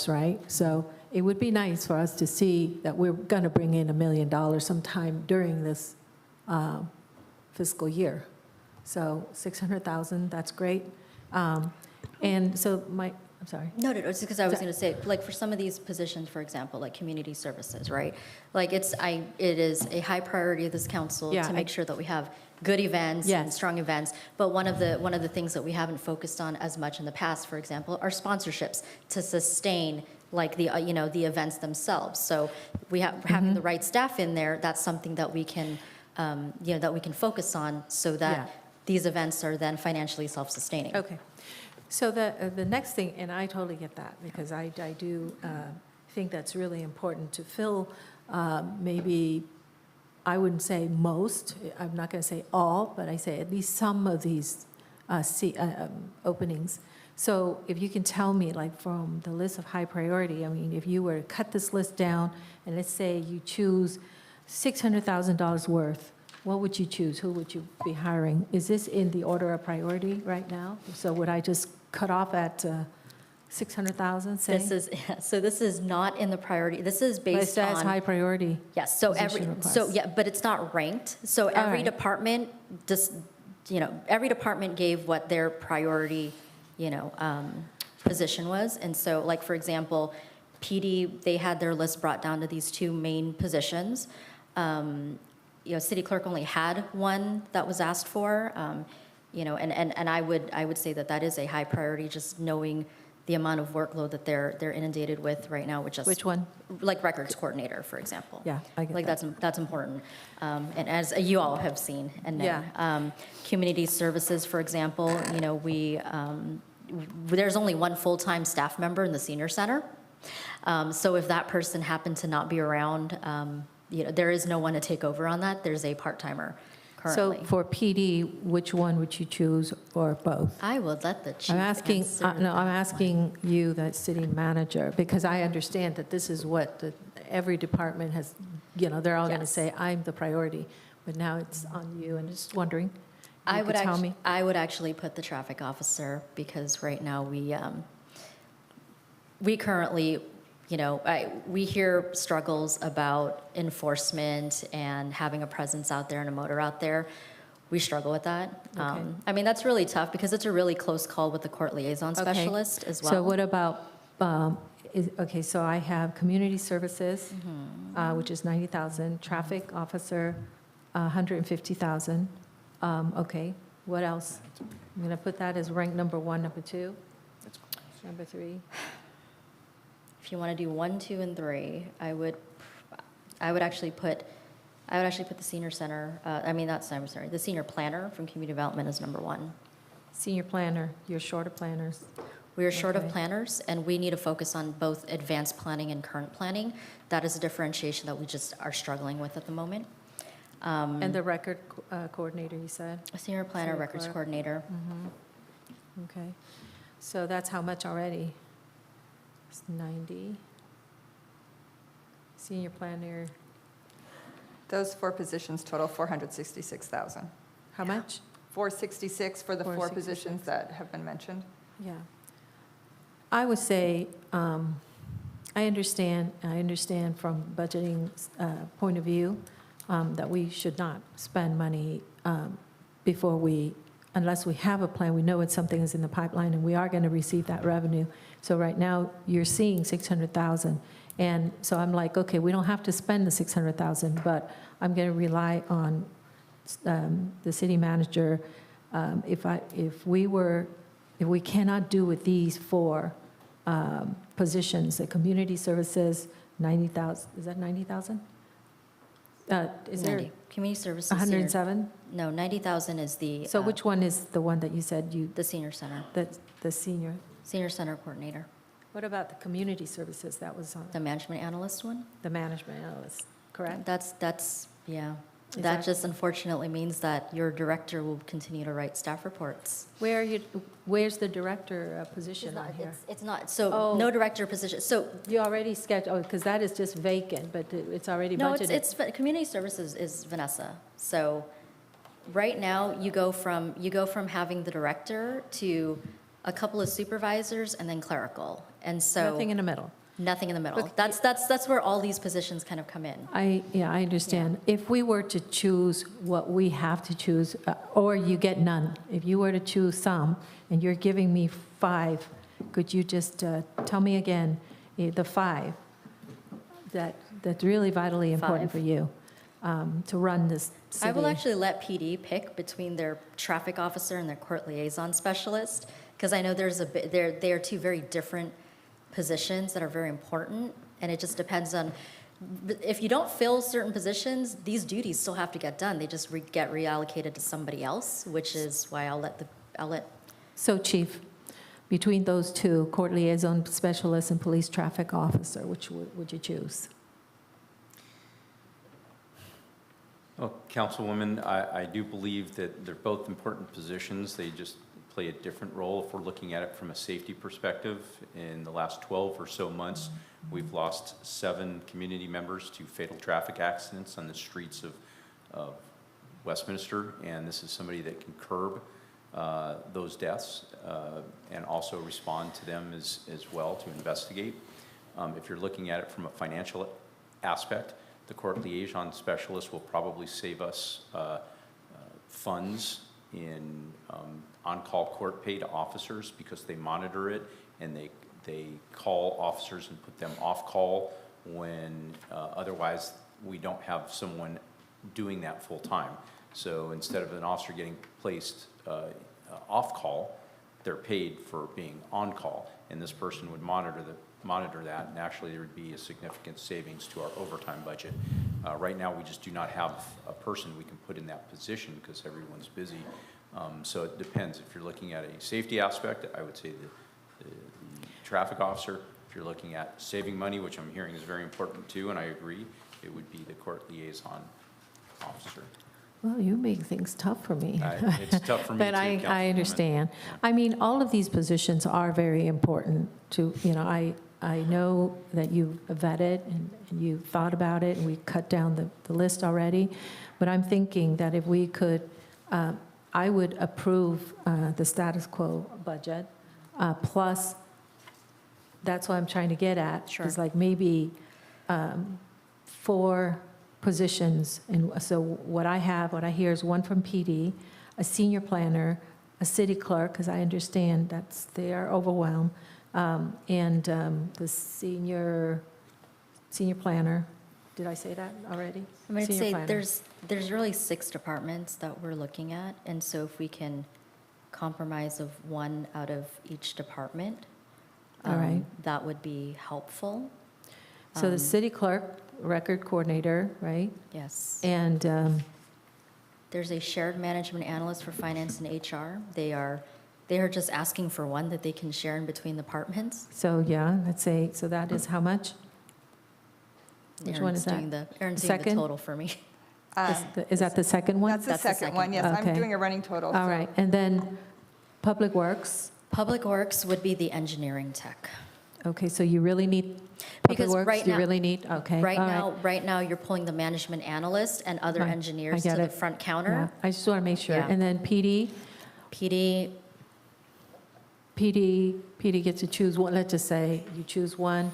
right? So it would be nice for us to see that we're going to bring in $1 million sometime during this fiscal year. So 600,000, that's great. And so I'm sorry. No, it's because I was Sorry. going to say, like, for some of these positions, for example, like community services, right? Like, it is a high priority of this council Yeah, to make sure that we have good events and Yes. strong events. But one of the things that we haven't focused on as much in the past, for example, are sponsorships to sustain, like, the, the events themselves. So having the right staff in there, that's something that we can, that we can focus on so that Yeah. these events are then financially self-sustaining. Okay. So the next thing, and I totally get that, because I do think that's really important to fill maybe, I wouldn't say most, I'm not going to say all, but I say at least some of these openings. So if you can tell me, like, from the list of high priority, I mean, if you were to cut this list down, and let's say you choose $600,000 worth, what would you choose? Who would you be hiring? Is this in the order of priority right now? So would I just cut off at 600,000, say? This is not in the priority, this is But it based says high on, priority. yes, so position request. but it's not ranked. So every right. department, just, every department gave what their priority, position was. And so, like, for example, PD, they had their list brought down to these two main positions. City clerk only had one that was asked for, and I would say that is a high priority, just knowing the amount of workload that they're inundated with right now, Which one? like records coordinator, for example. Yeah, I get Like, that. that's important. And as you all have seen and known. Yeah. Community services, for example, there's only one full-time staff member in the senior center. So if that person happened to not be around, there is no one to take over on that. There's a part-timer currently. So for PD, which one would you choose, or both? I would let the chief I'm asking, answer no, I'm that asking you, the city manager, because I understand that this is what every department has, they're all going to Yes. say, I'm the priority, but now it's on you, and just wondering, I you would could tell me. I would actually put the traffic officer, because right now we currently, we hear struggles about enforcement and having a presence out there and a motor out there. We struggle with that. Okay. I mean, that's really tough because it's a really close call with the court liaison Okay. specialist as well. So what about, okay, so I have community services, Mm-hmm. which is 90,000, traffic officer, 150,000. Okay, what else? I'm going to put that as rank number 1, number 2, number 3. If you want to do 1, 2, and 3, I would actually put the senior center. The senior planner from community development is number 1. Senior planner, you're short of planners. We are short of Okay. planners, and we need to focus on both advanced planning and current planning. That is a differentiation that we just are struggling with at the moment. And the record coordinator, you said? A senior planner, Senior records clerk. coordinator. Okay. So that's how much already? It's 90. Senior planner, Those 4 positions total 466,000. how much? 466 for the 4 466. positions that have been mentioned. Yeah. I would say, I understand from budgeting point of view that we should not spend money before unless we have a plan, we know it's something is in the pipeline and we are going to receive that revenue. So right now, you're seeing 600,000. And so I'm like, okay, we don't have to spend the 600,000, but I'm going to rely on the city manager. If we cannot do with these 4 positions, the community services, 90,000, is that 90,000? Is there 90. Community services. senior- 107? No, 90,000 is the. So which one is the one that you said The senior center, the senior? senior center coordinator, What about the community services? That was on the management analyst one. the management analyst, correct? That's, yeah. Is That that- just unfortunately means that your director will continue to write staff reports. Where's the director position on here? It's not, so Oh. no director position. So, You already scheduled, because that is just vacant, but it's already no, budgeted. community services is Vanessa. So right now, you go from having the director to a couple of supervisors and then clerical. And so. Nothing in the middle. Nothing in the middle. That's where all these positions kind of come in. I understand. If we were to choose what we have to choose, or you get none, if you were to choose some, and you're giving me 5, could you just tell me again, the 5 that's really vitally important 5. for you to run this city? I will actually let PD pick between their traffic officer and their court liaison specialist, because I know they are two very different positions that are very important, and it just depends on, if you don't fill certain positions, these duties still have to get done. They just get reallocated to somebody else, which is why I'll let. So Chief, between those two, court liaison specialist and police traffic officer, which would you choose? Well, Councilwoman, I do believe that they're both important positions. They just play a different role. If we're looking at it from a safety perspective, in the last 12 or so months, we've lost 7 community members to fatal traffic accidents on the streets of Westminster, and this is somebody that can curb those deaths and also respond to them as well to investigate. If you're looking at it from a financial aspect, the court liaison specialist will probably save us funds in on-call court pay to officers, because they monitor it and they call officers and put them off call when otherwise we don't have someone doing that full time. So instead of an officer getting placed off call, they're paid for being on call, and this person would monitor that, and actually there would be a significant savings to our overtime budget. Right now, we just do not have a person we can put in that position because everyone's busy. So it depends. If you're looking at a safety aspect, I would say the traffic officer. If you're looking at saving money, which I'm hearing is very important too, and I agree, it would be the court liaison officer. Well, you make things tough for me. It's tough for me But too, I Councilwoman. understand. I mean, all of these positions are very important to, I know that you vetted and you thought about it, and we cut down the list already. But I'm thinking that if we could, I would approve the status quo budget, plus, that's what I'm trying to get at. Sure. Is like maybe 4 positions. And so what I hear is 1 from PD, a senior planner, a city clerk, because I understand they are overwhelmed, and the senior planner. Did I say that already? I'm going to Senior say planner. there's really 6 departments that we're looking at, and so if we can compromise of 1 out of each department, All right. that would be helpful. So the city clerk, record coordinator, right? Yes. And There's a shared management analyst for finance and HR. They are just asking for 1 that they can share in between departments. so, yeah, let's say, so that is how much? Which one is that? Aaron's doing the Second? total for me. Is that the second one? That's the That's the second one, yes. Okay. I'm doing a running total. All so- right, and then Public Works. Public Works would be the engineering tech. Okay, so you really need Public Because Works? right You now- really need, okay. all Right now, you're pulling the management analyst and other Right, I engineers get to the it. front Yeah, counter. I just want to make sure. Yeah. And then PD gets to choose one, let's just say you choose one.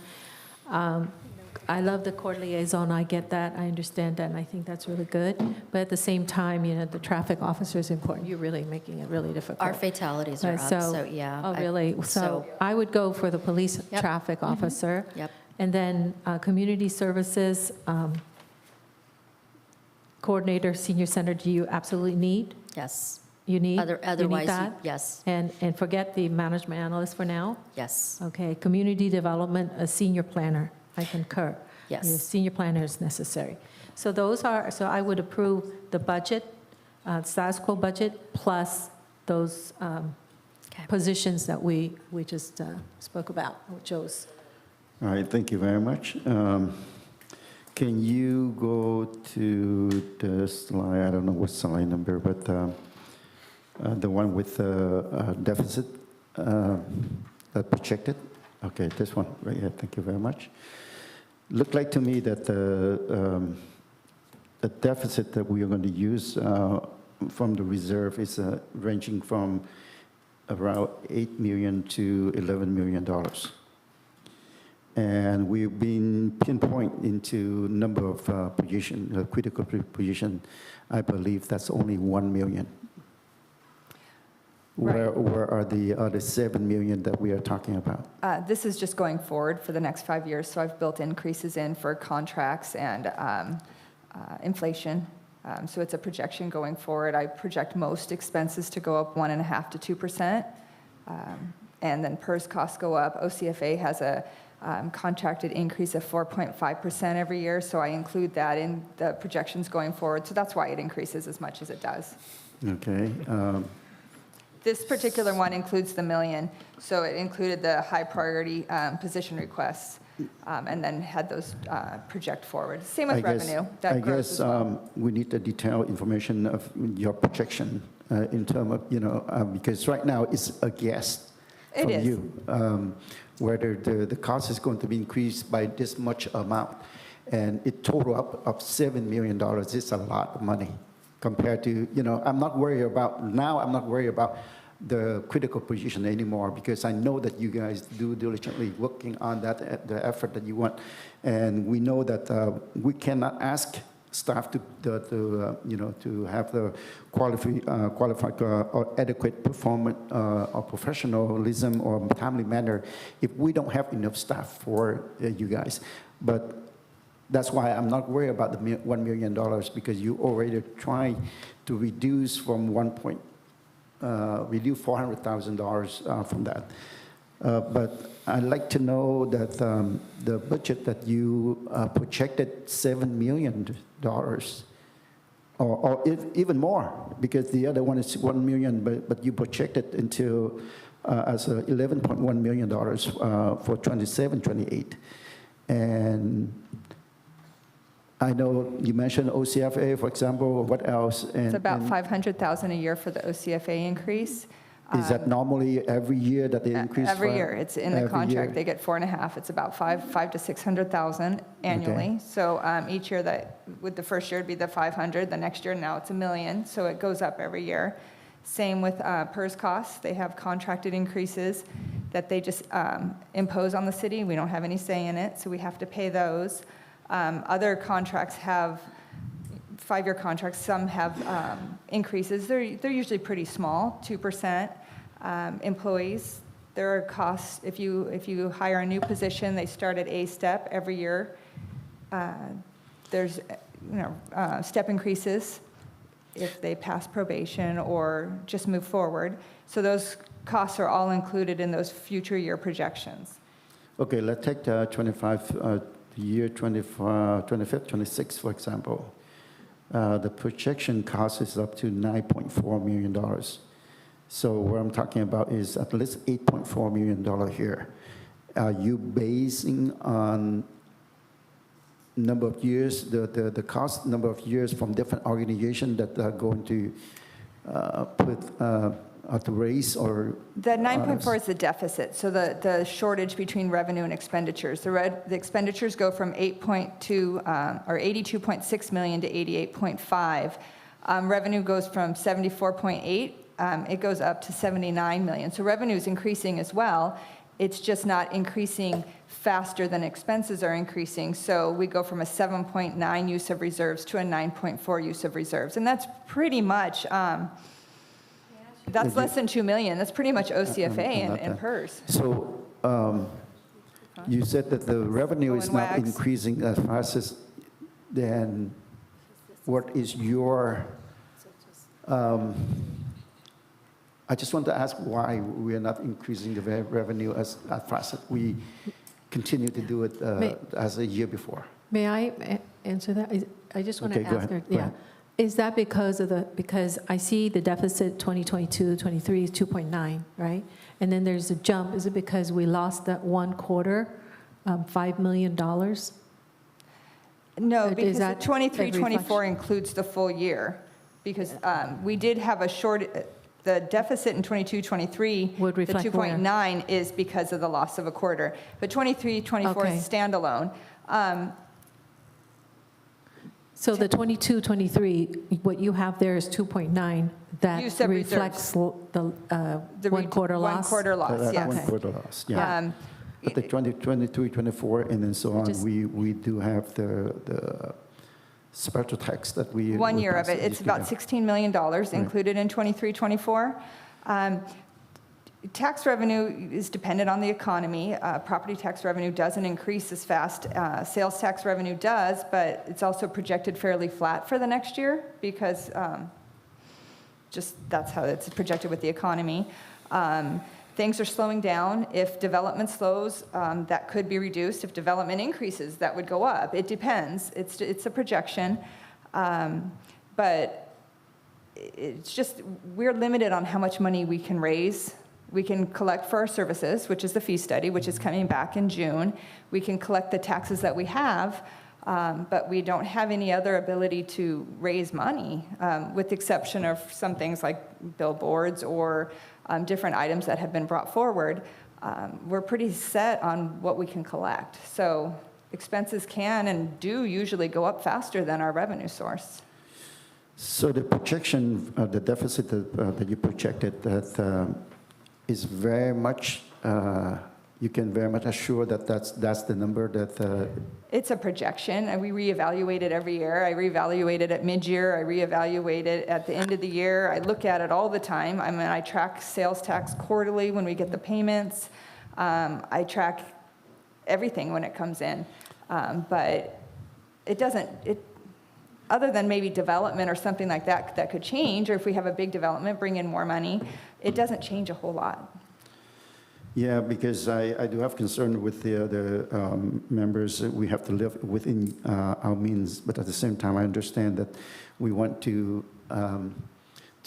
I love the court liaison, I get that, I understand that, and I think that's really good. But at the same time, the traffic officer is important. You're really making it really difficult. Our fatalities are Right, up, so yeah. Oh, really? So I would go for the police Yep. traffic officer. Yep. And then community services coordinator, senior center, do you absolutely need? Yes. You need? Otherwise, that? yes, And forget the management analyst for now? yes. Okay, community development, a senior planner, I concur. Yes. Your senior planner is necessary. So so I would approve the budget, status quo budget, plus those Okay. positions that we just spoke about, or chose. All right, thank you very much. Can you go to the slide, I don't know what slide number, but the one with the deficit that projected? Okay, this one, right here, thank you very much. Looked like to me that the deficit that we are going to use from the reserve is ranging from around $8 million to $11 million. And we've been pinpoint into number of position, critical position. I believe that's only 1 million. Where are the other 7 million that we are talking about? This is just going forward for the next 5 years, so I've built increases in for contracts and inflation. So it's a projection going forward. I project most expenses to go up 1.5% to 2%, and then PERS costs go up. OCFA has a contracted increase of 4.5% every year, so I include that in the projections going forward. So that's why it increases as much as it does. Okay. This particular one includes the million, so it included the high priority position requests, and then had those project forward. Same with revenue, that grows as well. We need the detailed information of your projection in terms of, because right now it's a guess It from is. you, whether the cost is going to be increased by this much amount. And it total up of $7 million. It's a lot of money compared to, I'm not worried about the critical position anymore, because I know that you guys do diligently working on that, the effort that you want. And we know that we cannot ask staff to have the qualified or adequate performance or professionalism or timely manner if we don't have enough staff for you guys. But that's why I'm not worried about the $1 million, because you already trying to reduce from reduce $400,000 from that. But I'd like to know that the budget that you projected $7 million, or even more, because the other one is $1 million, but you projected into as $11.1 million for 27-28. And I know you mentioned OCFA, for example. What else? It's about $500,000 a year for the OCFA increase. Is that normally every year that they increase? Every year, it's in the every contract, year? they get 4.5, it's about $500,000 to $600,000 annually. Okay. So each year with the first year it'd be the 500, the next year now it's $1 million, so it goes up every year. Same with PERS costs, they have contracted increases that they just impose on the city. We don't have any say in it, so we have to pay those. Other contracts have 5-year contracts, some have increases. They're usually pretty small, 2%. Employees, there are costs. If you hire a new position, they start at A step every year. There's step increases if they pass probation or just move forward. So those costs are all included in those future year projections. Okay, let's take the 25, 26, for example. The projection cost is up to $9.4 million. So what I'm talking about is at least $8.4 million here. Are you basing on number of years, the cost number of years from different organizations that are going to to raise or? The 9.4 is the deficit, so the shortage between revenue and expenditures. The expenditures go from 82.6 million to 88.5. Revenue goes from 74.8. It goes up to 79 million. So revenue is increasing as well. It's just not increasing faster than expenses are increasing. So we go from a 7.9 use of reserves to a 9.4 use of reserves. And that's pretty much, that's less than 2 million. That's pretty much OCFA and PERS. So you said that the revenue is not Wags. increasing as fast as, then what is your, I just want to ask why we are not increasing the revenue as fast as we continue to do it as a year before. May I answer that? I just want to Okay, go ask her. ahead, go ahead. Is that because I see the deficit 2022-23 is 2.9, right? And then there's a jump. Is it because we lost that one quarter, $5 million? No, Or is because the that a 23-24 reflection? includes the full year. Because we did have the deficit in 22-23, Would the reflect where? 2.9 is because of the loss of a quarter. But 23-24 Okay. is standalone. So the 22, 23, what you have there is 2.9. That Use of reflects the The one quarter loss? One quarter loss, That yes. one quarter loss, yeah. Um, But the 2023, 24, and then so on, Just- we do have the special tax that we. 1 we year of pass it. It's each about year. $16 million included in 23, 24. Tax revenue is dependent on the economy. Property tax revenue doesn't increase as fast. Sales tax revenue does, but it's also projected fairly flat for the next year because just that's how it's projected with the economy. Things are slowing down. If development slows, that could be reduced. If development increases, that would go up. It depends. It's a projection. But it's just, we're limited on how much money we can raise. We can collect for our services, which is the fee study, which is coming back in June. We can collect the taxes that we have, but we don't have any other ability to raise money, with the exception of some things like billboards or different items that have been brought forward. We're pretty set on what we can collect. So expenses can and do usually go up faster than our revenue source. So the projection, the deficit that you projected, that is very much, you can very much assure that that's the number that, It's a projection, and we reevaluate it every year. I reevaluate it at mid-year, I reevaluate it at the end of the year. I look at it all the time. I mean, I track sales tax quarterly when we get the payments. I track everything when it comes in. But it doesn't, other than maybe development or something like that that could change, or if we have a big development, bring in more money, it doesn't change a whole lot. yeah, because I do have concern with the other members. We have to live within our means, but at the same time, I understand that we want to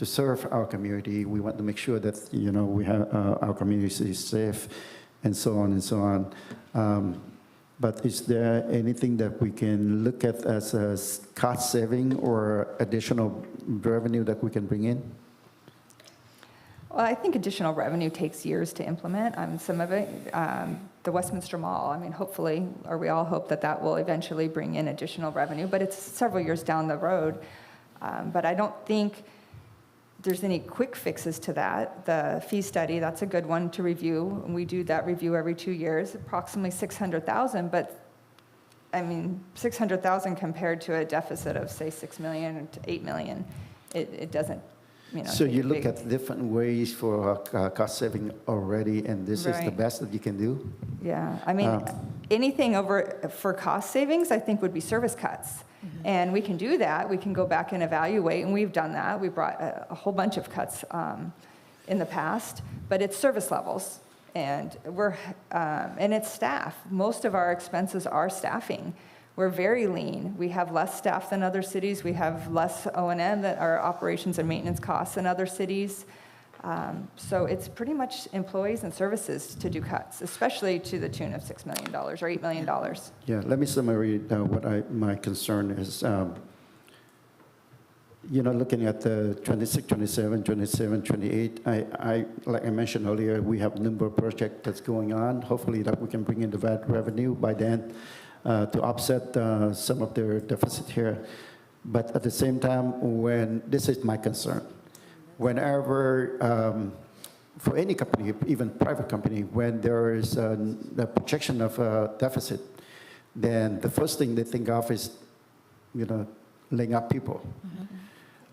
serve our community. We want to make sure that, you know, we have our community is safe, and so on and so on. But is there anything that we can look at as a cost saving or additional revenue that we can bring in? Well, I think additional revenue takes years to implement. Some of it, the Westminster Mall, I mean, hopefully, or we all hope that that will eventually bring in additional revenue, but it's several years down the road. But I don't think there's any quick fixes to that. The fee study, that's a good one to review. And we do that review every 2 years, approximately $600,000. But I mean, $600,000 compared to a deficit of, say, $6 million to $8 million, it doesn't, you know. So take you a look big- at different ways for cost saving already, and this is the Right. best that you can do? Yeah, I mean, anything over, for cost savings, I think would be service cuts. And we can do that, we can go back and evaluate, and we've done that. We brought a whole bunch of cuts in the past, but it's service levels, and and it's staff. Most of our expenses are staffing. We're very lean. We have less staff than other cities. We have less O&M, that are operations and maintenance costs, than other cities. So it's pretty much employees and services to do cuts, especially to the tune of $6 million or $8 million. Yeah, let me summarize my concern is, you know, looking at the 26, 27, 27, 28, like I mentioned earlier, we have a number of projects that's going on. Hopefully that we can bring in the VAT revenue by then to offset some of their deficit here. But at the same time, this is my concern. Whenever, for any company, even private company, when there is the projection of a deficit, then the first thing they think of is, you know, laying up people.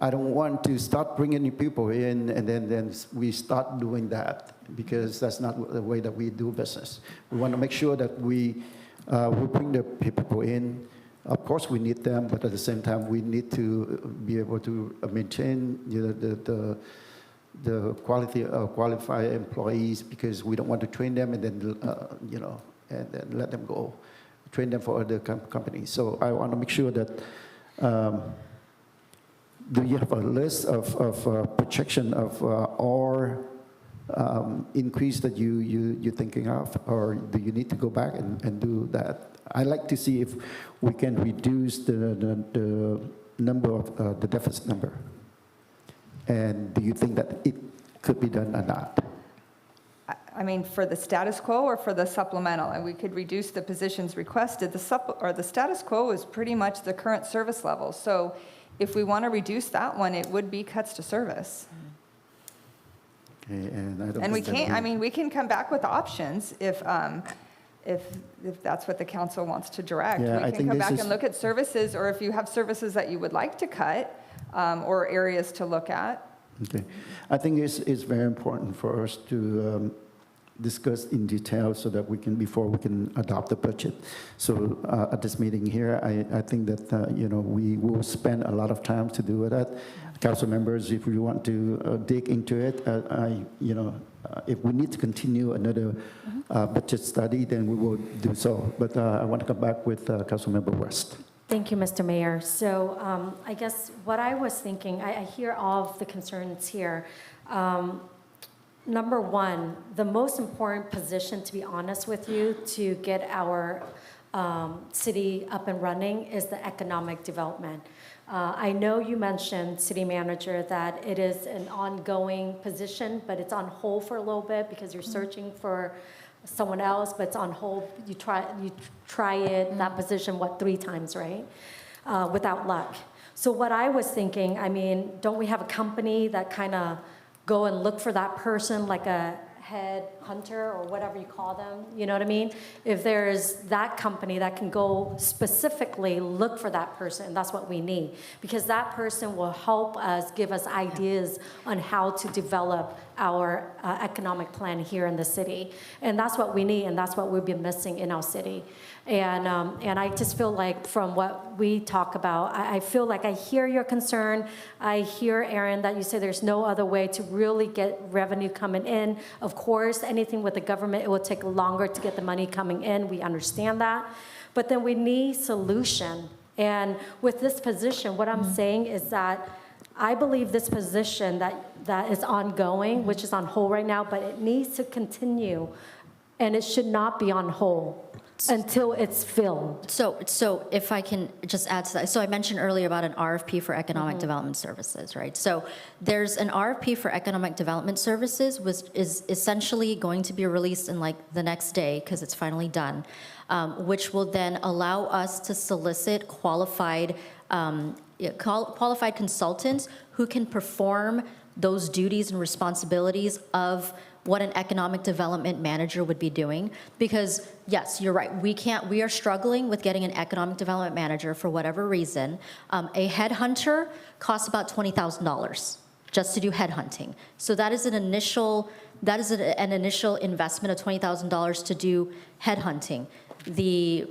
I don't want to start bringing new people in and then we start doing that, because that's not the way that we do business. We want to make sure that we bring the people in. Of course, we need them, but at the same time, we need to be able to maintain, you know, the quality of qualified employees, because we don't want to train them and then, you know, and then let them go, train them for other companies. So I want to make sure that, do you have a list of projection of or increase that you're thinking of, or do you need to go back and do that? I like to see if we can reduce the number of the deficit number. And do you think that it could be done or not? I mean, for the status quo or for the supplemental? And we could reduce the positions requested. The status quo is pretty much the current service level. So if we want to reduce that one, it would be cuts to service. Okay, and I don't And we think that can't, I mean, we can come back with options if that's what the council wants to direct. Yeah, I We can think come this back is- and look at services, or if you have services that you would like to cut, or areas to look at. Okay. I think it's very important for us to discuss in detail so that before we can adopt the budget. So at this meeting here, I think that, we will spend a lot of time to do that. Council members, if you want to dig into it, if we need to continue another budget study, then we will do so. But I want to come back with Councilmember West. Thank you, Mr. Mayor. So I guess what I was thinking, I hear all of the concerns here. Number one, the most important position, to be honest with you, to get our city up and running is the economic development. I know you mentioned, City Manager, that it is an ongoing position, but it's on hold for a little bit because you're searching for someone else, but it's on hold. You try it, that position, 3 times, right? Without luck. So what I was thinking, I mean, don't we have a company that kind of go and look for that person, like a head hunter or whatever you call them, you know what I mean? If there's that company that can go specifically look for that person, that's what we need. Because that person will help us, give us ideas on how to develop our economic plan here in the city. And that's what we need, and that's what we've been missing in our city. And I just feel like from what we talk about, I feel like I hear your concern. I hear, Aaron, that you say there's no other way to really get revenue coming in. Of course, anything with the government, it will take longer to get the money coming in. We understand that. But then we need solution. And with this position, what I'm saying is that I believe this position that is ongoing, which is on hold right now, but it needs to continue, and it should not be on hold until it's filled. So if I can just add to that. So I mentioned earlier about an RFP for economic development services, right? So there's an RFP for economic development services, which is essentially going to be released in like the next day because it's finally done, which will then allow us to solicit qualified consultants who can perform those duties and responsibilities of what an economic development manager would be doing. Because yes, you're right, we are struggling with getting an economic development manager for whatever reason. A headhunter costs about $20,000 just to do headhunting. So that is an initial investment of $20,000 to do headhunting. The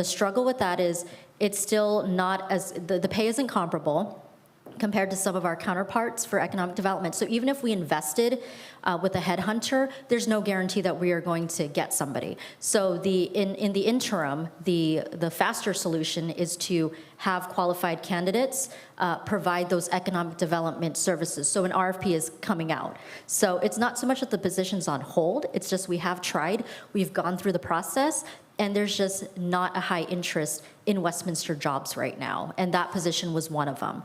struggle with that is it's still not as, the pay isn't comparable compared to some of our counterparts for economic development. So even if we invested with a headhunter, there's no guarantee that we are going to get somebody. So in the interim, the faster solution is to have qualified candidates provide those economic development services. So an RFP is coming out. So it's not so much that the position's on hold, it's just we have tried, we've gone through the process, and there's just not a high interest in Westminster jobs right now. And that position was one of them.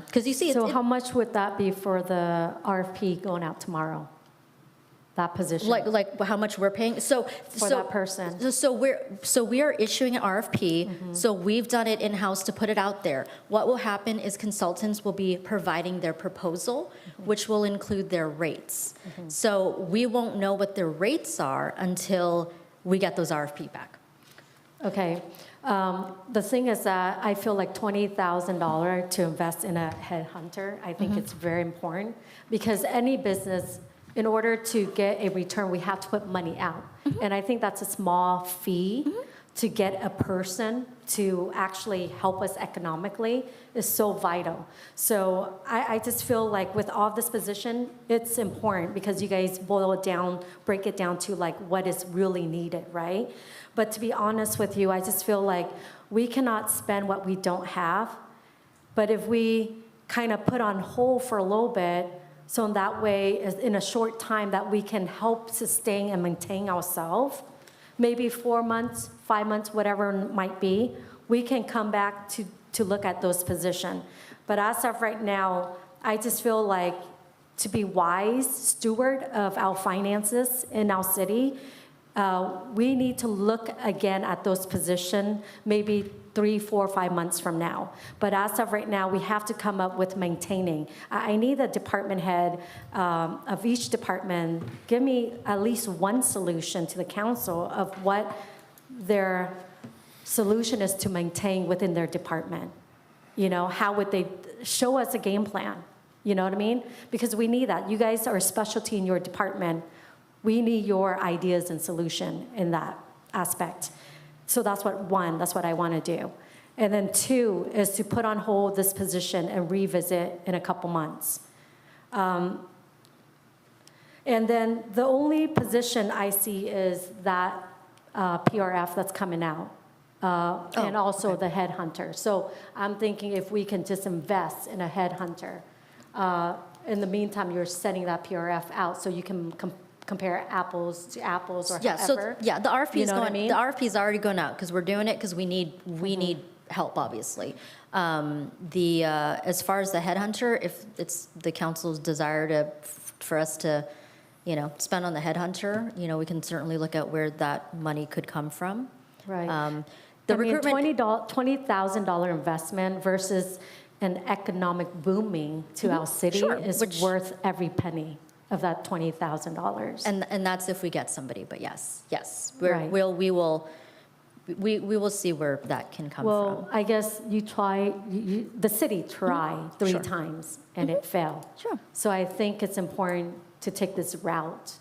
Because you see, So how much would that be for the RFP going out tomorrow? That position? like how much we're paying? So that person. So we are issuing an RFP. So we've done it in-house to put it out there. What will happen is consultants will be providing their proposal, which will include their rates. So we won't know what their rates are until we get those RFP back. Okay. The thing is that I feel like $20,000 to invest in a headhunter, I think it's very important, because any business, in order to get a return, we have to put money out. And I think that's a small fee to get a person to actually help us economically is so vital. So I just feel like with all this position, it's important because you guys break it down to like what is really needed, right? But to be honest with you, I just feel like we cannot spend what we don't have. But if we kind of put on hold for a little bit, so in that way, in a short time that we can help sustain and maintain ourselves, maybe 4 months, 5 months, whatever it might be, we can come back to look at those positions. But as of right now, I just feel like to be wise steward of our finances in our city, we need to look again at those positions maybe 3, 4, 5 months from now. But as of right now, we have to come up with maintaining. I need a department head of each department, give me at least one solution to the council of what their solution is to maintain within their department. You know, how would they show us a game plan? You know what I mean? Because we need that. You guys are a specialty in your department. We need your ideas and solution in that aspect. So that's what I want to do. And then 2 is to put on hold this position and revisit in a couple months. And then the only position I see is that PRF that's coming out. And also the headhunter. So I'm thinking if we can just invest in a headhunter. In the meantime, you're setting that PRF out so you can compare apples to apples or Yeah, however. so, yeah, the RFP You is know what I going, mean? the RFP is already going out, because we're doing it because we need help, obviously. As far as the headhunter, if it's the council's desire for us to, spend on the headhunter, we can certainly look at where that money could come from. Right. The I mean, recruitment, $20,000 investment versus an economic booming to our city Sure, is which- worth every penny of that $20,000. and that's if we get somebody, but yes, Right. we will see where that can come Well, from. I guess the city tried 3 Sure. times and it failed. Sure. So I think it's important to take this route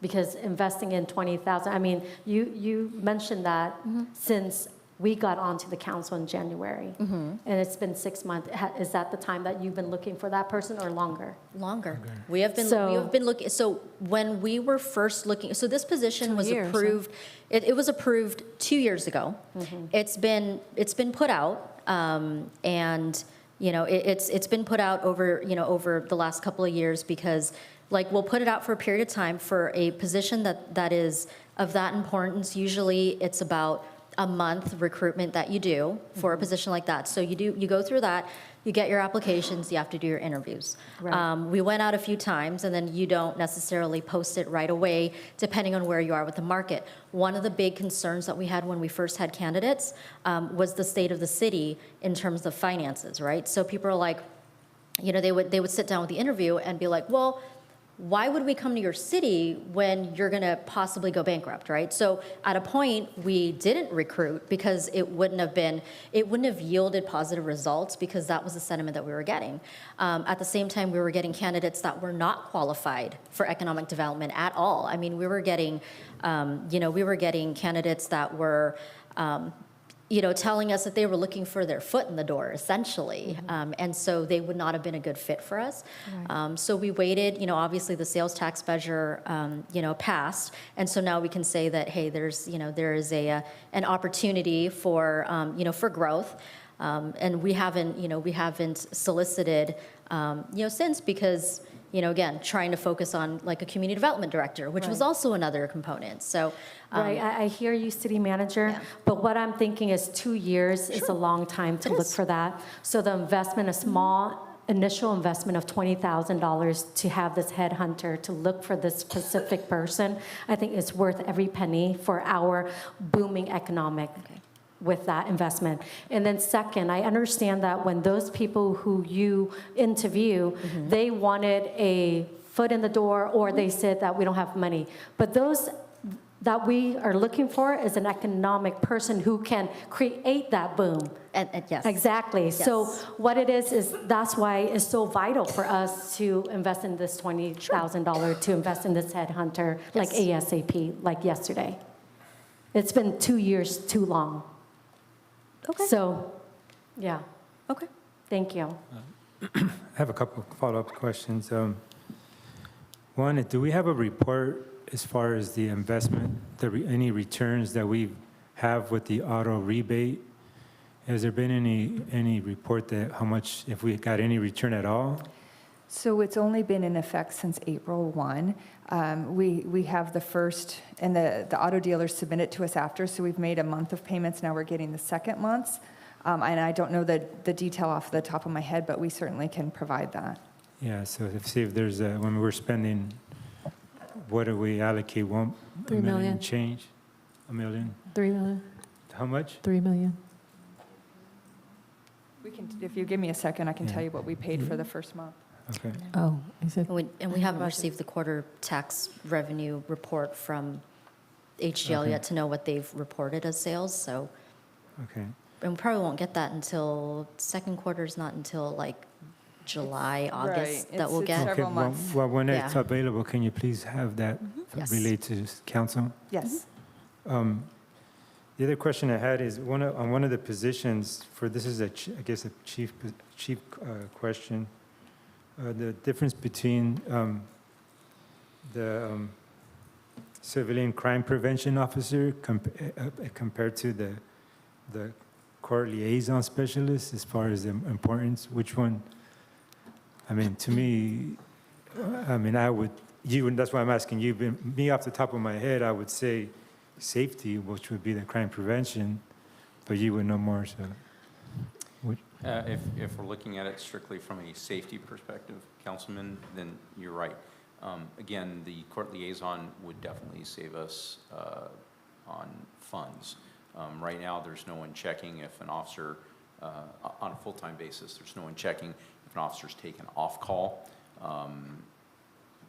because investing in 20,000, I mean, you mentioned that since we got onto the council in January and it's been 6 months. Is that the time that you've been looking for that person or longer? Longer. We have been So- looking, so when we were first looking, so this position 2 was years, huh? approved, it was approved 2 years ago. It's been put out, and, it's been put out over the last couple of years because, we'll put it out for a period of time for a position that is of that importance. Usually, it's about a month recruitment that you do for a position like that. So you go through that, you get your applications, you have to do your interviews. Right. We went out a few times, and then you don't necessarily post it right away, depending on where you are with the market. One of the big concerns that we had when we first had candidates was the state of the city in terms of finances, right? So people are like, they would sit down with the interview and be like, well, why would we come to your city when you're going to possibly go bankrupt, right? So at a point, we didn't recruit because it wouldn't have yielded positive results because that was the sentiment that we were getting. At the same time, we were getting candidates that were not qualified for economic development at all. I mean, we were getting candidates that were, telling us that they were looking for their foot in the door, essentially. And so they would not have been a good fit for us. So we waited, obviously the sales tax measure, passed. And so now we can say that, hey, there is an opportunity for, for growth. And we haven't solicited, since because, again, trying to focus on like a community development director, which was Right. also another component. So, Right, I hear you, city manager, Yeah. but what I'm thinking is 2 years is a long time to look for that. So the investment, a small initial investment of $20,000 to have this headhunter to look for this specific person, I think it's worth every penny for our booming economic with that investment. And then second, I understand that when those people who you interview, they wanted a foot in the door or they said that we don't have money. But those that we are looking for is an economic person who can create that boom. and yes. Exactly. So Yes. what it is that's why it's so vital for us to invest in this $20,000 to invest in this headhunter like Yes. ASAP, like yesterday. It's been 2 years too long. Okay. So, yeah, Okay. thank you. I have a couple of follow-up questions. One, do we have a report as far as the investment, any returns that we have with the auto rebate? Has there been any report that how much, if we got any return at all? So it's only been in effect since April 1. We have the first, and the auto dealers submit it to us after, so we've made a month of payments, now we're getting the second months. And I don't know the detail off the top of my head, but we certainly can provide that. Yeah, so see if there's a, when we're spending, what do we allocate, a 3 million million. change? A million? 3 million, How much? 3 million. We can, if you give me a second, I can Yeah. tell you what we paid for the first month. Okay. Oh, is it? And we haven't received the quarter tax revenue report from HGL Okay. yet to know what they've reported as sales, so, Okay. and we probably won't get that until, second quarter is not until like July, August Right, that we'll it's get. several Okay, well- months. Well, when it's Yeah. available, can you please have that Yes. relayed to council? Yes. The other question I had is, on one of the positions for, this is I guess a chief question, the difference between the civilian crime prevention officer compared to the court liaison specialist as far as the importance, which one? I mean, to me, that's why I'm asking you, me off the top of my head, I would say safety, which would be the crime prevention, but you would know more, so. If we're looking at it strictly from a safety perspective, Councilman, then you're right. Again, the court liaison would definitely save us on funds. Right now, there's no one checking if an officer, on a full-time basis, there's no one checking if an officer's taken off call.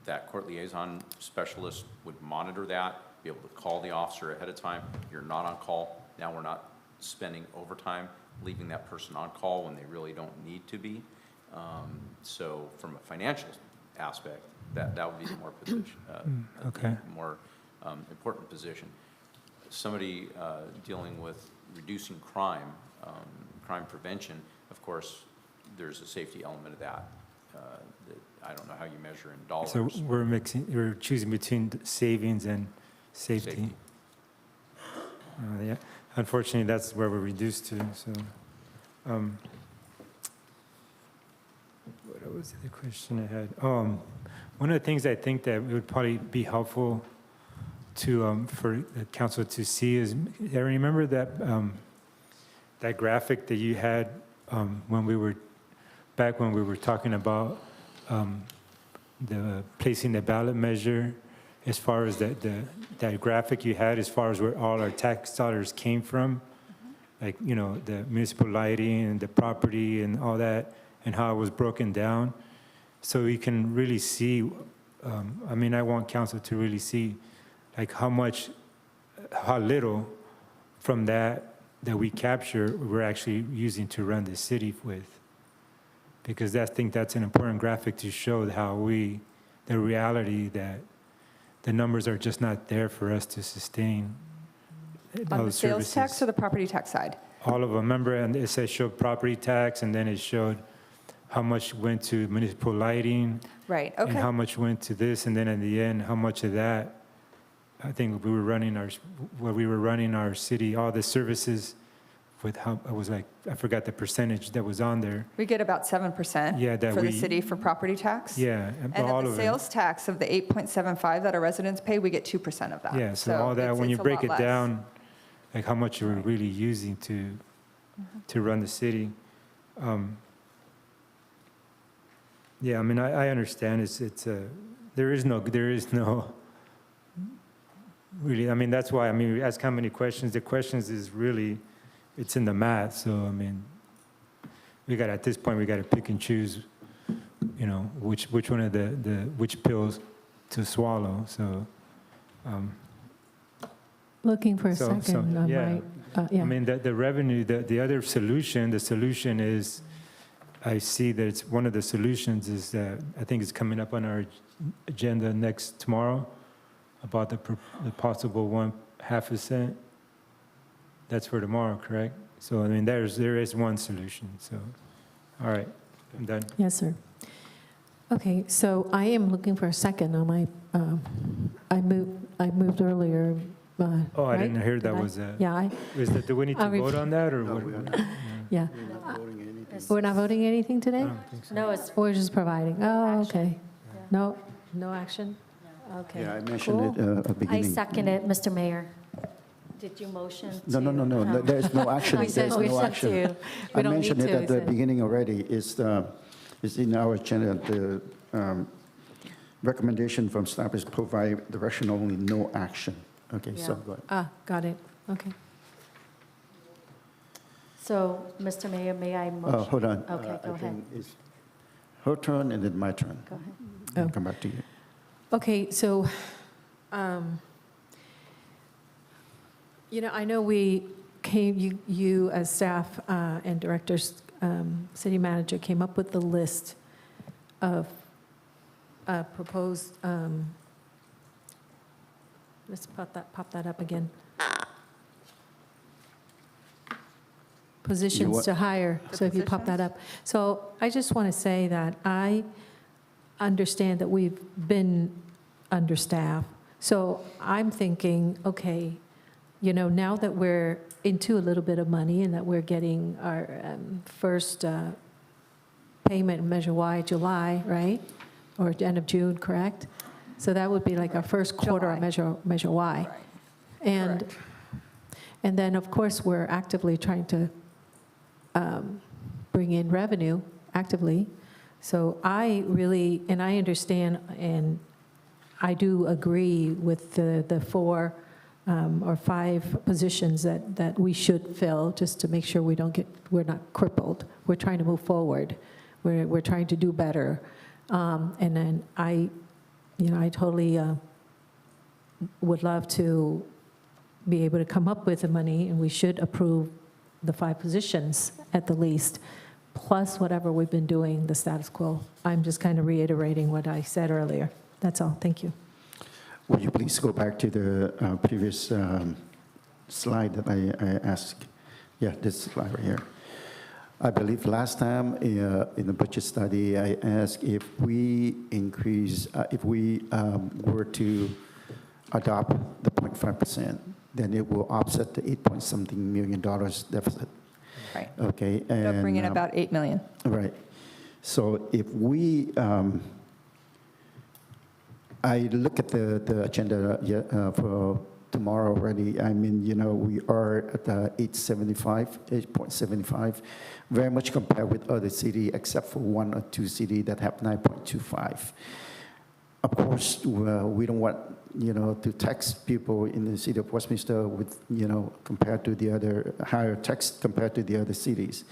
That court liaison specialist would monitor that, be able to call the officer ahead of time. You're not on call. Now we're not spending overtime, leaving that person on call when they really don't need to be. So from a financial aspect, that would be the more position, Okay. more important position. Somebody dealing with reducing crime, crime prevention, of course, there's a safety element of that. That I don't know how you measure in dollars. So we're choosing between savings and safety. Safety. Yeah, unfortunately, that's where we're reduced to, so. What was the question I had? One of the things I think that would probably be helpful to, for the council to see is, I remember that, that graphic that you had when we were, back when we were talking about the placing the ballot measure, as far as that graphic you had, as far as where all our tax dollars came from, like, you know, the municipal lighting and the property and all that, and how it was broken down. So you can really see, I mean, I want council to really see, like, how little from that we capture, we're actually using to run the city with. Because I think that's an important graphic to show how the reality that the numbers are just not there for us to sustain On the those sales services. tax or the property tax side? All of them, remember, and it said showed property tax, and then it showed how much went to municipal lighting, Right, and okay. how much went to this, and then in the end, how much of that, I think we were running our city, all the services with how, it was like, I forgot the percentage that was on there. We get about 7% Yeah, that for the we- city for property tax. Yeah, And all then the of it. sales tax of the 8.75 that our residents pay, we get 2% of that. Yeah, so all that, when you it's a break lot it less. down, like how much you're really using to run the city. Yeah, I mean, I understand, there is no, really, I mean, that's why, I mean, we ask how many questions, the questions is really, it's in the math, so, I mean, at this point, we got to pick and choose, you know, which one of which pills to swallow, so. Looking for a So- second on yeah. my, yeah. I mean, the revenue, the other solution, the solution is, I see that it's, one of the solutions is that, I think it's coming up on our agenda tomorrow, about the possible 1/2 cent. That's for tomorrow, correct? So, I mean, there is one solution, so, all right, I'm done. Yes, sir. Okay, so I am looking for a second on my, I moved earlier. Oh, I right? didn't hear that Did I? was, Yeah, do we need to I'll vote on that, or No, what? we are not yeah. voting anything. We're not voting anything I today? don't think so. No, it's We're just providing? Oh, okay. Yeah. No action? Okay. Yeah, I mentioned it Cool. at the I beginning. second it, Mr. Mayor. Did you motion to? No, there's no action, We said there's we no said action. to. I We don't mentioned need it to, at we the said. beginning already, is It's in our agenda. The recommendation from staff is provide direction only, no action. Okay, so go ahead. Got it, okay. So, Mr. Mayor, may I motion? Hold on. Okay, I go ahead. think it's her turn and then my turn. Go ahead. I'll come back to you. Okay, so, I know we came, you as staff and directors, city manager came up with the list of proposed, let's pop that up again. Positions what? to hire, The so if you pop that up. So I just want to say that I understand that we've been understaffed. So I'm thinking, okay, now that we're into a little bit of money and that we're getting our first payment Measure Y July, right? Or end of June, correct? So that would be like our first quarter of Measure Y. And then, of course, we're actively trying to bring in revenue, actively. So I really, and I understand, and I do agree with the 4 or 5 positions that we should fill, just to make sure we're not crippled. We're trying to move forward. We're trying to do better. And then I totally would love to be able to come up with the money, and we should approve the 5 positions at the least, plus whatever we've been doing, the status quo. I'm just kind of reiterating what I said earlier. That's all. Thank you. Would you please go back to the previous slide that I asked? Yeah, this slide right here. I believe last time in the budget study, I asked if we were to adopt the 0.5%, then it will offset the $8-point-something million deficit. Right. Okay. They'll bring in and, about 8 million. Right. So if we, I look at the agenda for tomorrow already. I mean, we are at 8.75, very much compared with other cities, except for 1 or 2 cities that have 9.25. Of course, we don't want, to tax people in the city of Westminster with, compared to the other, higher tax compared to the other cities.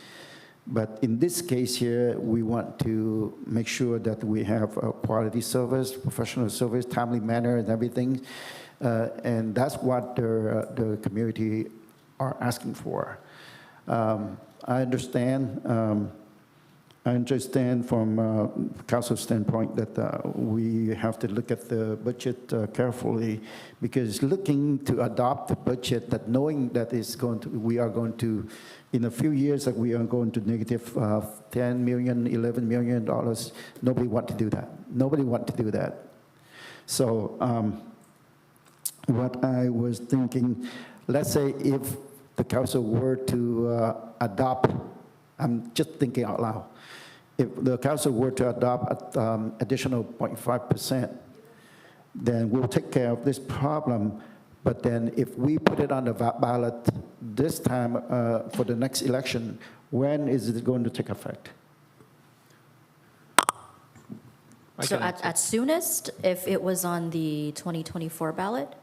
But in this case here, we want to make sure that we have a quality service, professional service, timely manner and everything. And that's what the community are asking for. I understand from council's standpoint that we have to look at the budget carefully, because looking to adopt the budget, that knowing that we are going to, in a few years, that we are going to negative $10 million, $11 million, nobody want to do that. Nobody want to do that. So what I was thinking, let's say if the council were to adopt, I'm just thinking out loud, if the council were to adopt additional 0.5%, then we'll take care of this problem. But then if we put it on the ballot this time for the next election, when is it going to take effect? So at soonest, if it was on the 2024 ballot,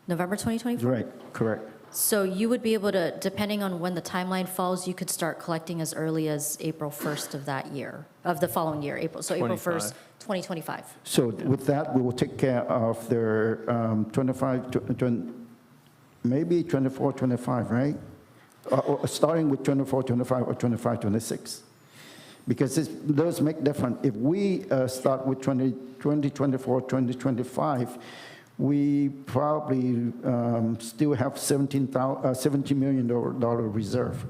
November 2024? Right, correct. So you would be able to, depending on when the timeline falls, you could start collecting as early as April 1st of that year, of the following year, April 1st, 2025. So with that, we will take care of their 24, 25, right? Or starting with 24, 25, or 25, 26. Because it does make difference. If we start with 2024, 2025, we probably still have $17 million reserve.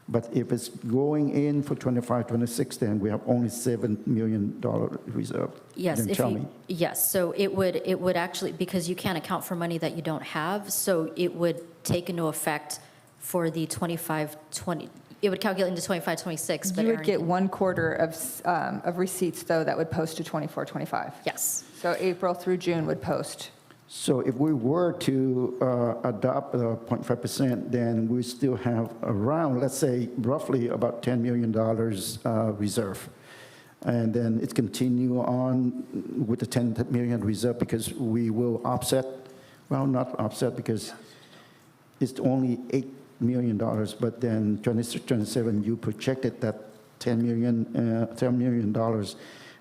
But if it's going in for 25, 26, then we have only $7 million reserve. Yes, Then tell me. yes. So it would actually, because you can't account for money that you don't have, so it would take into effect for the 25, 20. It would calculate into 25, 26. But You would Aaron get can- 1 quarter of receipts, though, that would post to 24, 25. Yes. So April through June would post. So if we were to adopt 0.5%, then we still have around, let's say, roughly about $10 million reserve. And then it continue on with the 10 million reserve because we will offset, well, not offset because it's only $8 million, but then 26, 27, you projected that $10 million,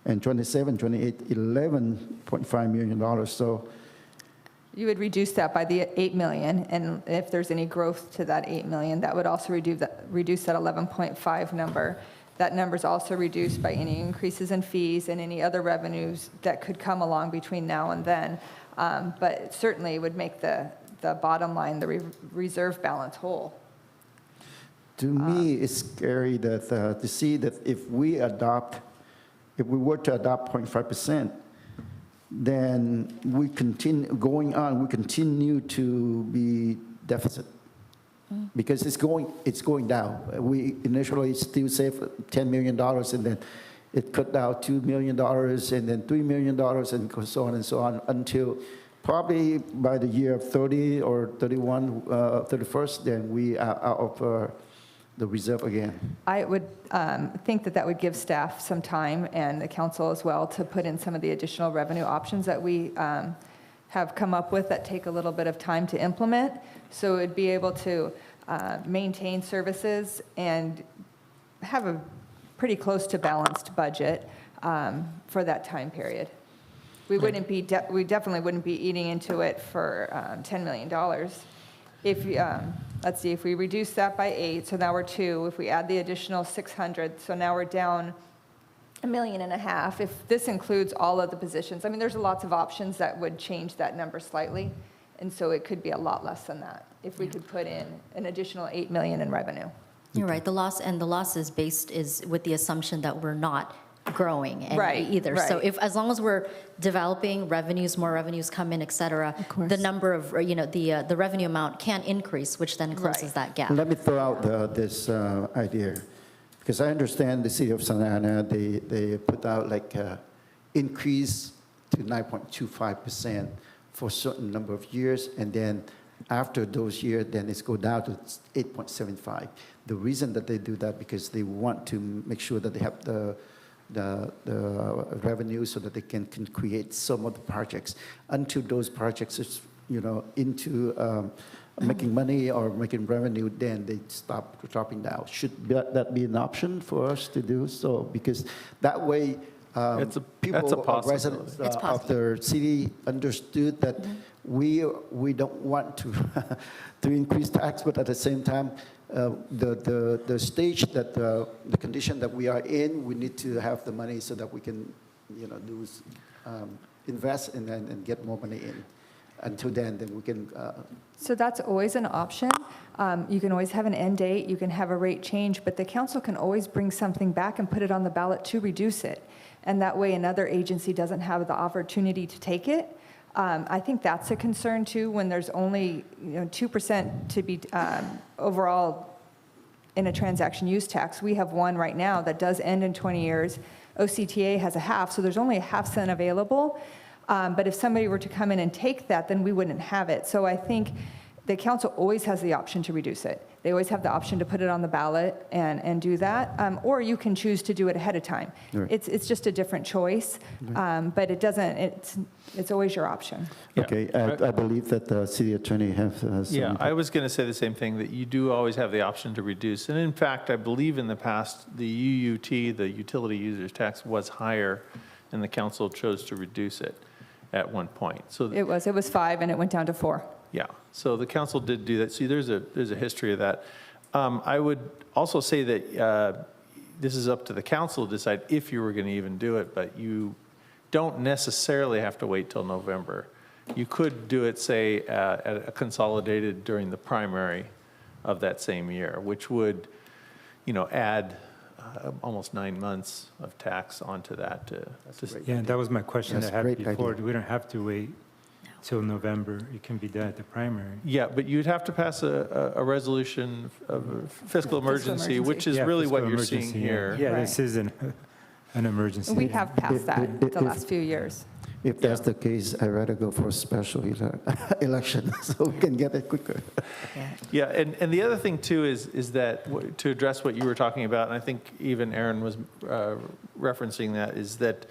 and 27, 28, $11.5 million. So You would reduce that by the 8 million, and if there's any growth to that 8 million, that would also reduce that 11.5 number. That number's also reduced by any increases in fees and any other revenues that could come along between now and then. But it certainly would make the bottom line, the reserve balance whole. to me, it's scary that, to see that if we were to adopt 0.5%, then we continue to be deficit. Because it's going down. We initially still saved $10 million, and then it cut down $2 million, and then $3 million, and so on, until probably by the year of 30 or 31st, then we are out of the reserve again. I would think that would give staff some time, and the council as well, to put in some of the additional revenue options that we have come up with that take a little bit of time to implement. So it'd be able to maintain services and have a pretty close to balanced budget for that time period. We definitely wouldn't be eating into it for $10 million. If, let's see, if we reduce that by 8, so now we're 2. If we add the additional 600, so now we're down $1.5 million. If this includes all of the positions, I mean, there's lots of options that would change that number slightly, and so it could be a lot less than that if we could put in an additional $8 million in revenue. You're right, the loss is with the assumption that we're not growing either. Right. So as long as we're developing revenues, more revenues come in, et cetera, course. the number of, the revenue amount can increase, which then closes Right. that gap. Let me throw out this idea, because I understand the city of Santa Ana, they put out like increase to 9.25% for a certain number of years, and then after those years, then it's go down to 8.75. The reason that they do that because they want to make sure that they have the revenue so that they can create some of the projects. Until those projects is, into making money or making revenue, then they stop dropping down. Should that be an option for us to do so? Because that way, That's a people, possibility. residents It's of possible. the city understood that we don't want to to increase tax, but at the same time, the stage that the condition that we are in, we need to have the money so that we can, invest and get more money in. Until then we can. So that's always an option. You can always have an end date, you can have a rate change, but the council can always bring something back and put it on the ballot to reduce it. And that way another agency doesn't have the opportunity to take it. I think that's a concern too, when there's only 2% to be overall in a transaction use tax. We have one right now that does end in 20 years. OCTA has a half, so there's only a half cent available. But if somebody were to come in and take that, then we wouldn't have it. So I think the council always has the option to reduce it. They always have the option to put it on the ballot and do that. Or you can choose to do it ahead of time. Right. It's just a different choice, but it's always your option. Yeah. Okay, I believe that the city attorney has some. Yeah, I was going to say the same thing, that you do always have the option to reduce. And in fact, I believe in the past, the UUT, the utility users tax, was higher, and the council chose to reduce it at one point. So It was 5 and it went down to 4. yeah, so the council did do that. See, there's a history of that. I would also say that this is up to the council to decide if you were going to even do it, but you don't necessarily have to wait till November. You could do it, say, at a consolidated during the primary of that same year, which would, add almost 9 months of tax onto that. Yeah, that was my question That's I had great before. idea. We don't have to wait till November. It can be done at the primary. Yeah, but you'd have to pass a resolution of fiscal emergency, emergency. which is Yeah, really what fiscal you're seeing emergency, here. Yeah, Right. this is an emergency. We have passed that the last few years. If that's the case, I'd rather go for a special election so we can get it quicker. Yeah, and the other thing too is that, to address what you were talking about, and I think even Aaron was referencing that, is that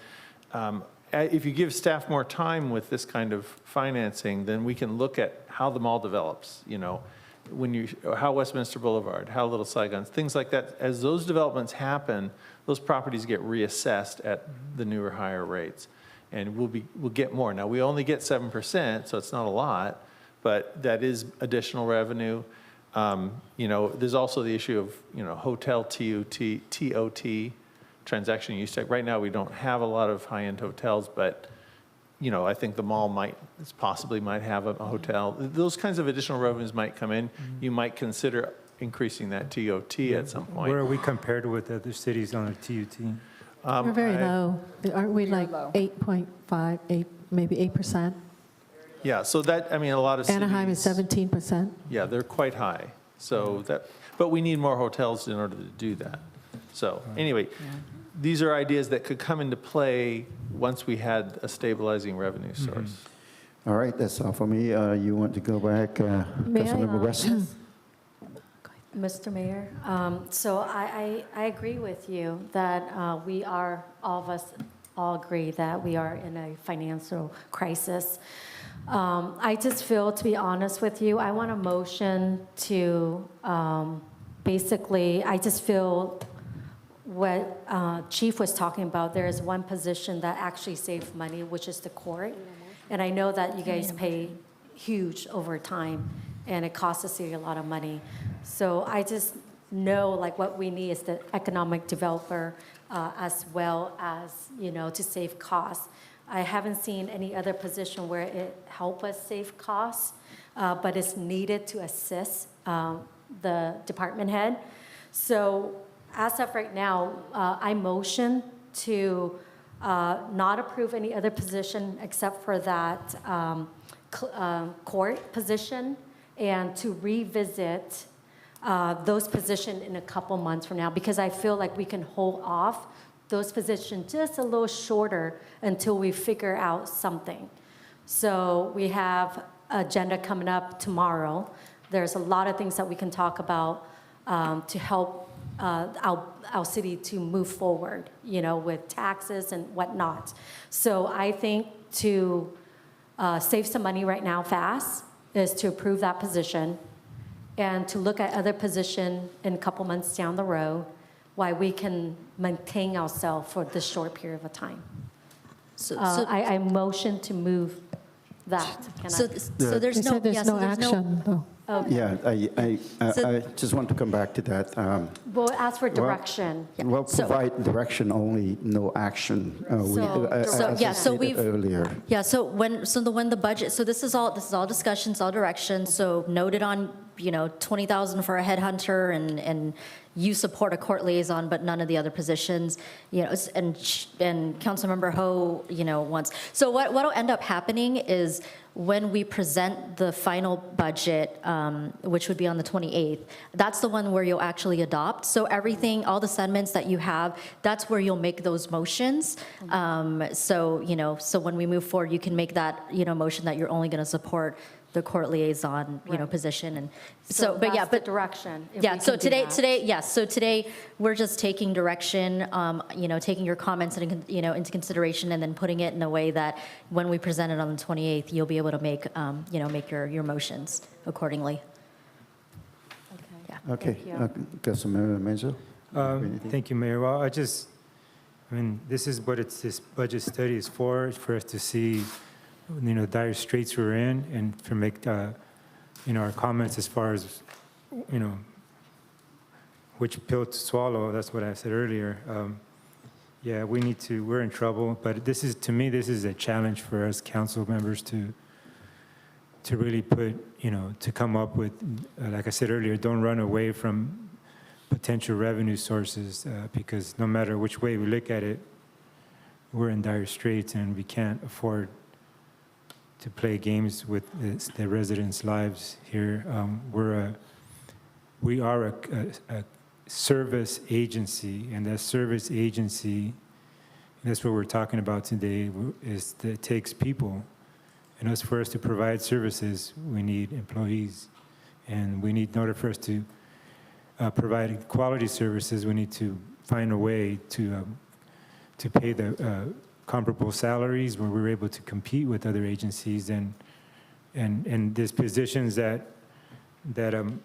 if you give staff more time with this kind of financing, then we can look at how the mall develops, how Westminster Boulevard, how Little Saigon, things like that. As those developments happen, those properties get reassessed at the newer, higher rates. And we'll get more. Now, we only get 7%, so it's not a lot, but that is additional revenue. There's also the issue of, hotel TOT, transaction use tax. Right now, we don't have a lot of high-end hotels, but, I think the mall possibly might have a hotel. Those kinds of additional revenues might come in. You might consider increasing that TOT at some point. Where are we compared with other cities on the TUT? We're very low. Aren't we like low. 8.5, maybe 8%? Yeah, so that, a lot of cities. Anaheim is 17%. Yeah, they're quite high. So but we need more hotels in order to do that. So anyway, these are ideas that could come into play once we had a stabilizing revenue source. All right, that's all for me. You want to go back, May I, Councilmember West? Mr. Mayor, so I agree with you that all of us all agree that we are in a financial crisis. I just feel, to be honest with you, I want a motion to basically, I just feel what Chief was talking about, there is one position that actually saves money, which is the court. And I know that you guys pay huge over time, and it costs the city a lot of money. So I just know what we need is the economic developer as well as, to save costs. I haven't seen any other position where it help us save costs, but it's needed to assist the department head. So as of right now, I motion to not approve any other position except for that court position, and to revisit those positions in a couple months from now, because I feel like we can hold off those positions just a little shorter until we figure out something. So we have agenda coming up tomorrow. There's a lot of things that we can talk about to help our city to move forward, with taxes and whatnot. So I think to save some money right now fast is to approve that position, and to look at other position in a couple months down the road, while we can maintain ourselves for this short period of time. I motion to move that. So there's They no, said there's yeah, so no there's no, action, though. Yeah, So- I just want to come back to that. We'll ask for direction. We'll So- provide direction only, no action. As I yeah, so stated we've- earlier. yeah, so when the budget, so this is all discussions, all directions, so noted on, 20,000 for a headhunter, and you support a court liaison, but none of the other positions, and Councilmember Ho, wants. So what'll end up happening is when we present the final budget, which would be on the 28th, that's the one where you'll actually adopt. So everything, all the amendments that you have, that's where you'll make those motions. So when we move forward, you can make that, motion that you're only going to support the court liaison, Right. position. And So but yeah, that's the but direction. if yeah, we so can do that. today, we're just taking direction, taking your comments into consideration, and then putting it in a way that when we present it on the 28th, you'll be able to make, make your motions accordingly. Yeah. Okay, Thank you. Councilmember Menzo? Thank you, Mayor. Well, this is what this budget study is for us to see, dire straits we're in, and to make, our comments as far as, which pill to swallow. That's what I said earlier. Yeah, we're in trouble, but to me, this is a challenge for us council members to really put, to come up with, like I said earlier, don't run away from potential revenue sources, because no matter which way we look at it, we're in dire straits, and we can't afford to play games with the residents' lives here. We are a service agency, and that service agency That's what we're talking about today, is that it takes people. And for us to provide services, we need employees. And we need, in order for us to provide quality services, we need to find a way to pay the comparable salaries where we're able to compete with other agencies. And there's positions that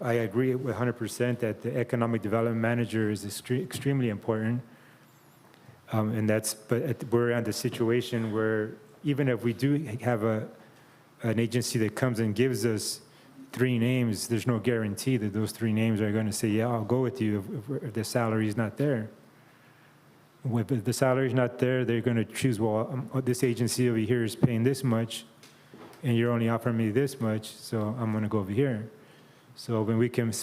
I agree with 100% that the economic development manager is extremely important. But we're in the situation where even if we do have an agency that comes and gives us 3 names, there's no guarantee that those 3 names are going to say, yeah, I'll go with you if the salary is not there. If the salary is not there, they're going to choose, well, this agency over here is paying this much, and you're only offering me this much, so I'm going to go over here. So when we can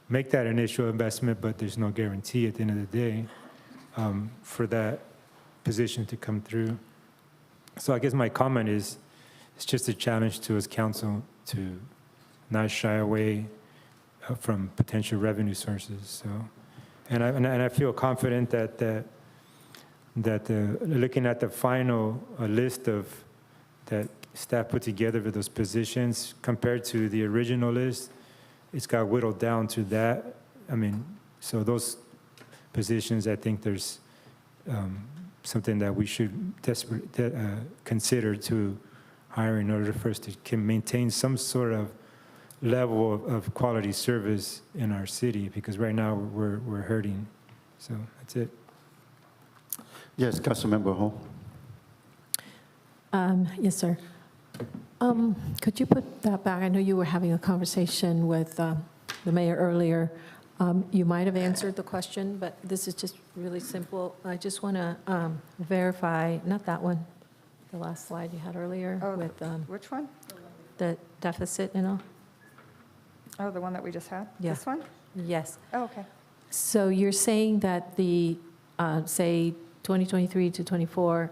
make that initial investment, but there's no guarantee at the end of the day for that position to come through. So I guess my comment is, it's just a challenge to us council to not shy away from potential revenue sources. So, and I feel confident that looking at the final list that staff put together for those positions compared to the original list, it's got whittled down to that. I mean, so those positions, I think there's something that we should consider to hire in order for us to can maintain some sort of level of quality service in our city, because right now we're hurting. So that's it. Yes, Councilmember Hall. Yes, sir. Could you put that back? I know you were having a conversation with the mayor earlier. You might have answered the question, but this is just really simple. I just want to verify, not that one, the last slide you had earlier with Which one? the deficit and all. Oh, the one that we just had? Yeah. This one? Yes. Oh, okay. So you're saying that the, say, 2023 to 24,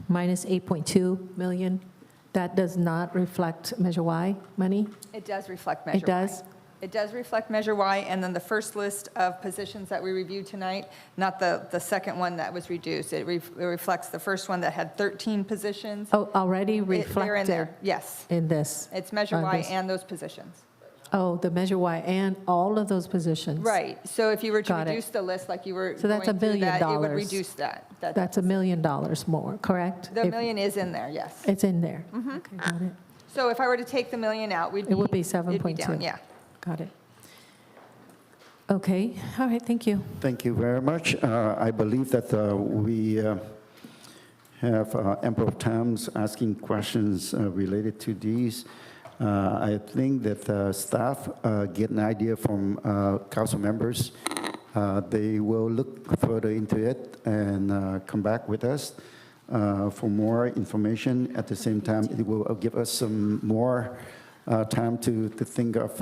minus 8.2 million, that does not reflect Measure Y money? It does reflect Measure Y. It does? It does reflect Measure Y, and then the first list of positions that we reviewed tonight, not the second one that was reduced. It reflects the first one that had 13 positions. Oh, already They're in reflected there, yes. in this? It's Measure Y this. and those positions. Oh, the Measure Y and all of those positions? Right, so if you were to Got it. reduce the list like you were So that's going $1 through billion. that, it would reduce that. That's $1 million more, correct? The If- million is in there, yes. It's in there? Okay, got it. So if I were to take the million out, we'd be. It would be it'd down, 7.2. Yeah. Got it. Okay, all right, thank you. Thank you very much. I believe that we have ample times asking questions related to these. I think that staff get an idea from council members. They will look further into it and come back with us for more information. At the same time, it will give us some more time to think of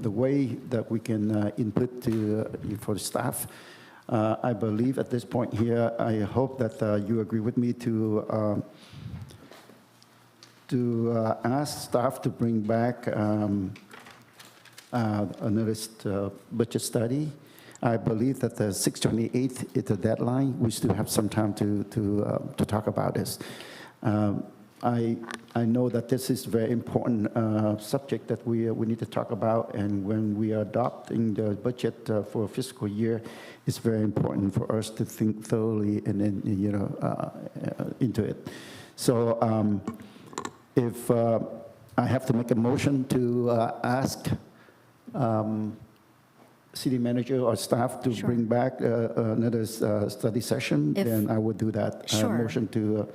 the way that we can input for the staff. I believe at this point here, I hope that you agree with me to ask staff to bring back another budget study. I believe that the 6/28th is the deadline. We still have some time to talk about this. I know that this is a very important subject that we need to talk about, and when we are adopting the budget for a fiscal year, it's very important for us to think thoroughly and then into it. So if I have to make a motion to ask city manager or staff to bring back another study session, then I would do that. Sure. Motion to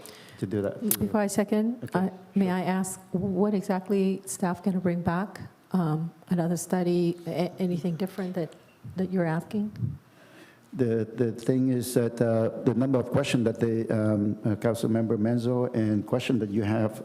do that. Before I second, Okay, may I ask, what exactly staff going to bring back? Another study, anything different that you're asking? The thing is that the number of questions that the council member Menzo and question that you have,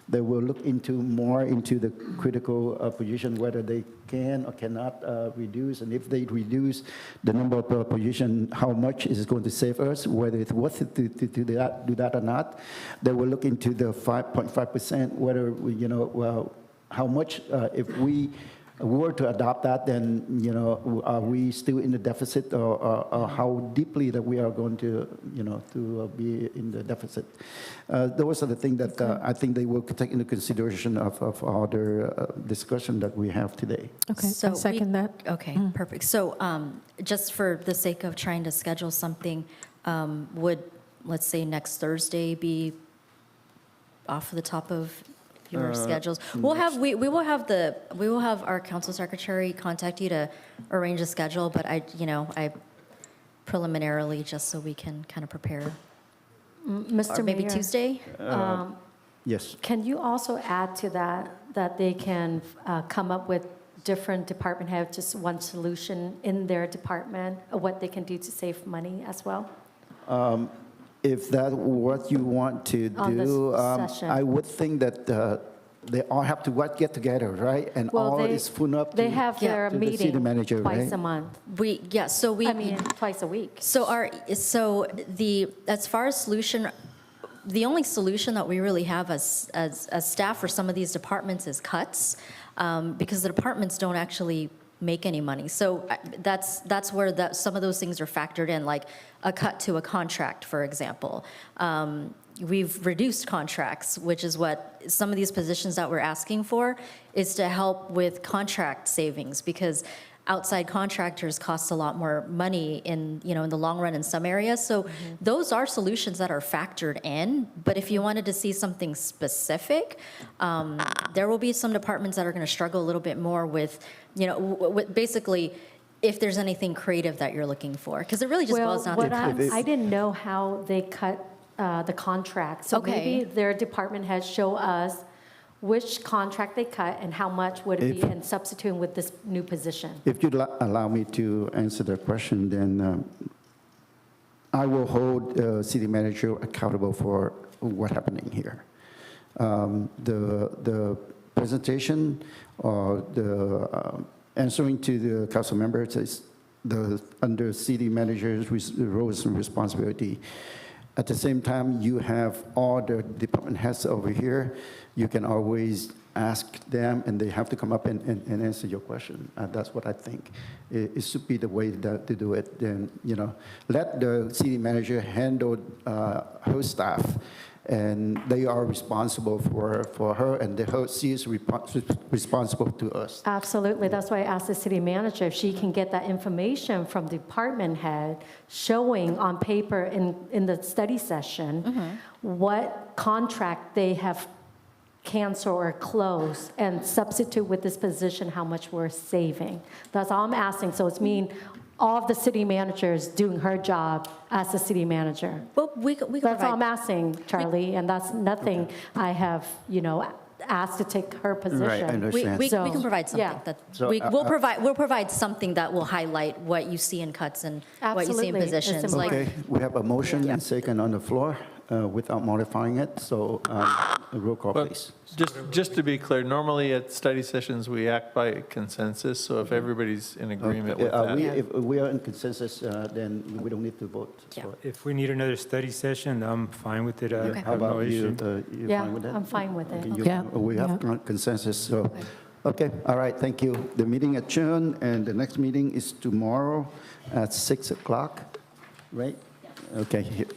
they will look more into the critical position, whether they can or cannot reduce, and if they reduce the number of position, how much is it going to save us, whether it's worth it to do that or not. They will look into the 5.5%, whether how much if we were to adopt that, then, you know, are we still in the deficit, or how deeply that we are going to, you know, to be in the deficit? Those are the things that I think they will take into consideration of all the discussion that we have today. Okay, So I we- second that. Okay, perfect. So just for the sake of trying to schedule something, would, let's say, next Thursday be off the top of your schedules? We'll have, we will have our council secretary contact you to arrange a schedule, but I preliminarily, just so we can kind of prepare. Mr. Or maybe Mayor, Tuesday? Yes. Can you also add to that, that they can come up with different department heads, just one solution in their department, of what they can do to save money as well? If that's what you want to On this do, session. I would think that they all have to get together, right? And Well, all they- is phone up to. They have Yeah. their To the city meeting manager, twice right? a month. So we. I mean, twice a week. As far as solution, the only solution that we really have as staff for some of these departments is cuts, because the departments don't actually make any money. So that's where some of those things are factored in, like a cut to a contract, for example. We've reduced contracts, which is what some of these positions that we're asking for, is to help with contract savings, because outside contractors cost a lot more money in the long run in some areas. So those are solutions that are factored in. But if you wanted to see something specific, there will be some departments that are going to struggle a little bit more with, with basically, if there's anything creative that you're looking for, because it really just boils down to cuts. I didn't know how they cut the contract. So Okay. maybe their department heads show us which contract they cut and how much would it be in substituting with this new position. If you'd allow me to answer the question, then I will hold city manager accountable for what's happening here. The presentation or the answering to the council members is under city manager's roles and responsibility. At the same time, you have all the department heads over here. You can always ask them, and they have to come up and answer your question. That's what I think. It should be the way to do it. Then, let the city manager handle her staff, and they are responsible for her, and she is responsible to us. Absolutely. That's why I asked the city manager if she can get that information from the department head showing on paper in the study session what contract they have cancel or close and substitute with this position how much we're saving. That's all I'm asking. So it's mean all of the city managers doing her job as the city manager. Well, we can That's all I'm provide, asking, Charlie, and that's nothing I have, asked to take her position. Right, I understand. we So, can provide something yeah. that, So, we'll provide something that will highlight what you see in cuts and what you see in Absolutely. It's positions. Like, Okay, we have a motion and second on the floor without modifying it, so roll call, But please. just to be clear, normally at study sessions, we act by consensus, so if everybody's in agreement with that. If we are in consensus, then we don't need to vote. Yeah. for it. If we need another study session, I'm fine with it. I Okay. How have no about you? issue. You Yeah, fine with that? I'm fine with it. Okay, you- Yeah, We have consensus, so, okay, all right, thank you. The meeting adjourned, and the next meeting is tomorrow at 6 o'clock, right? Okay, here.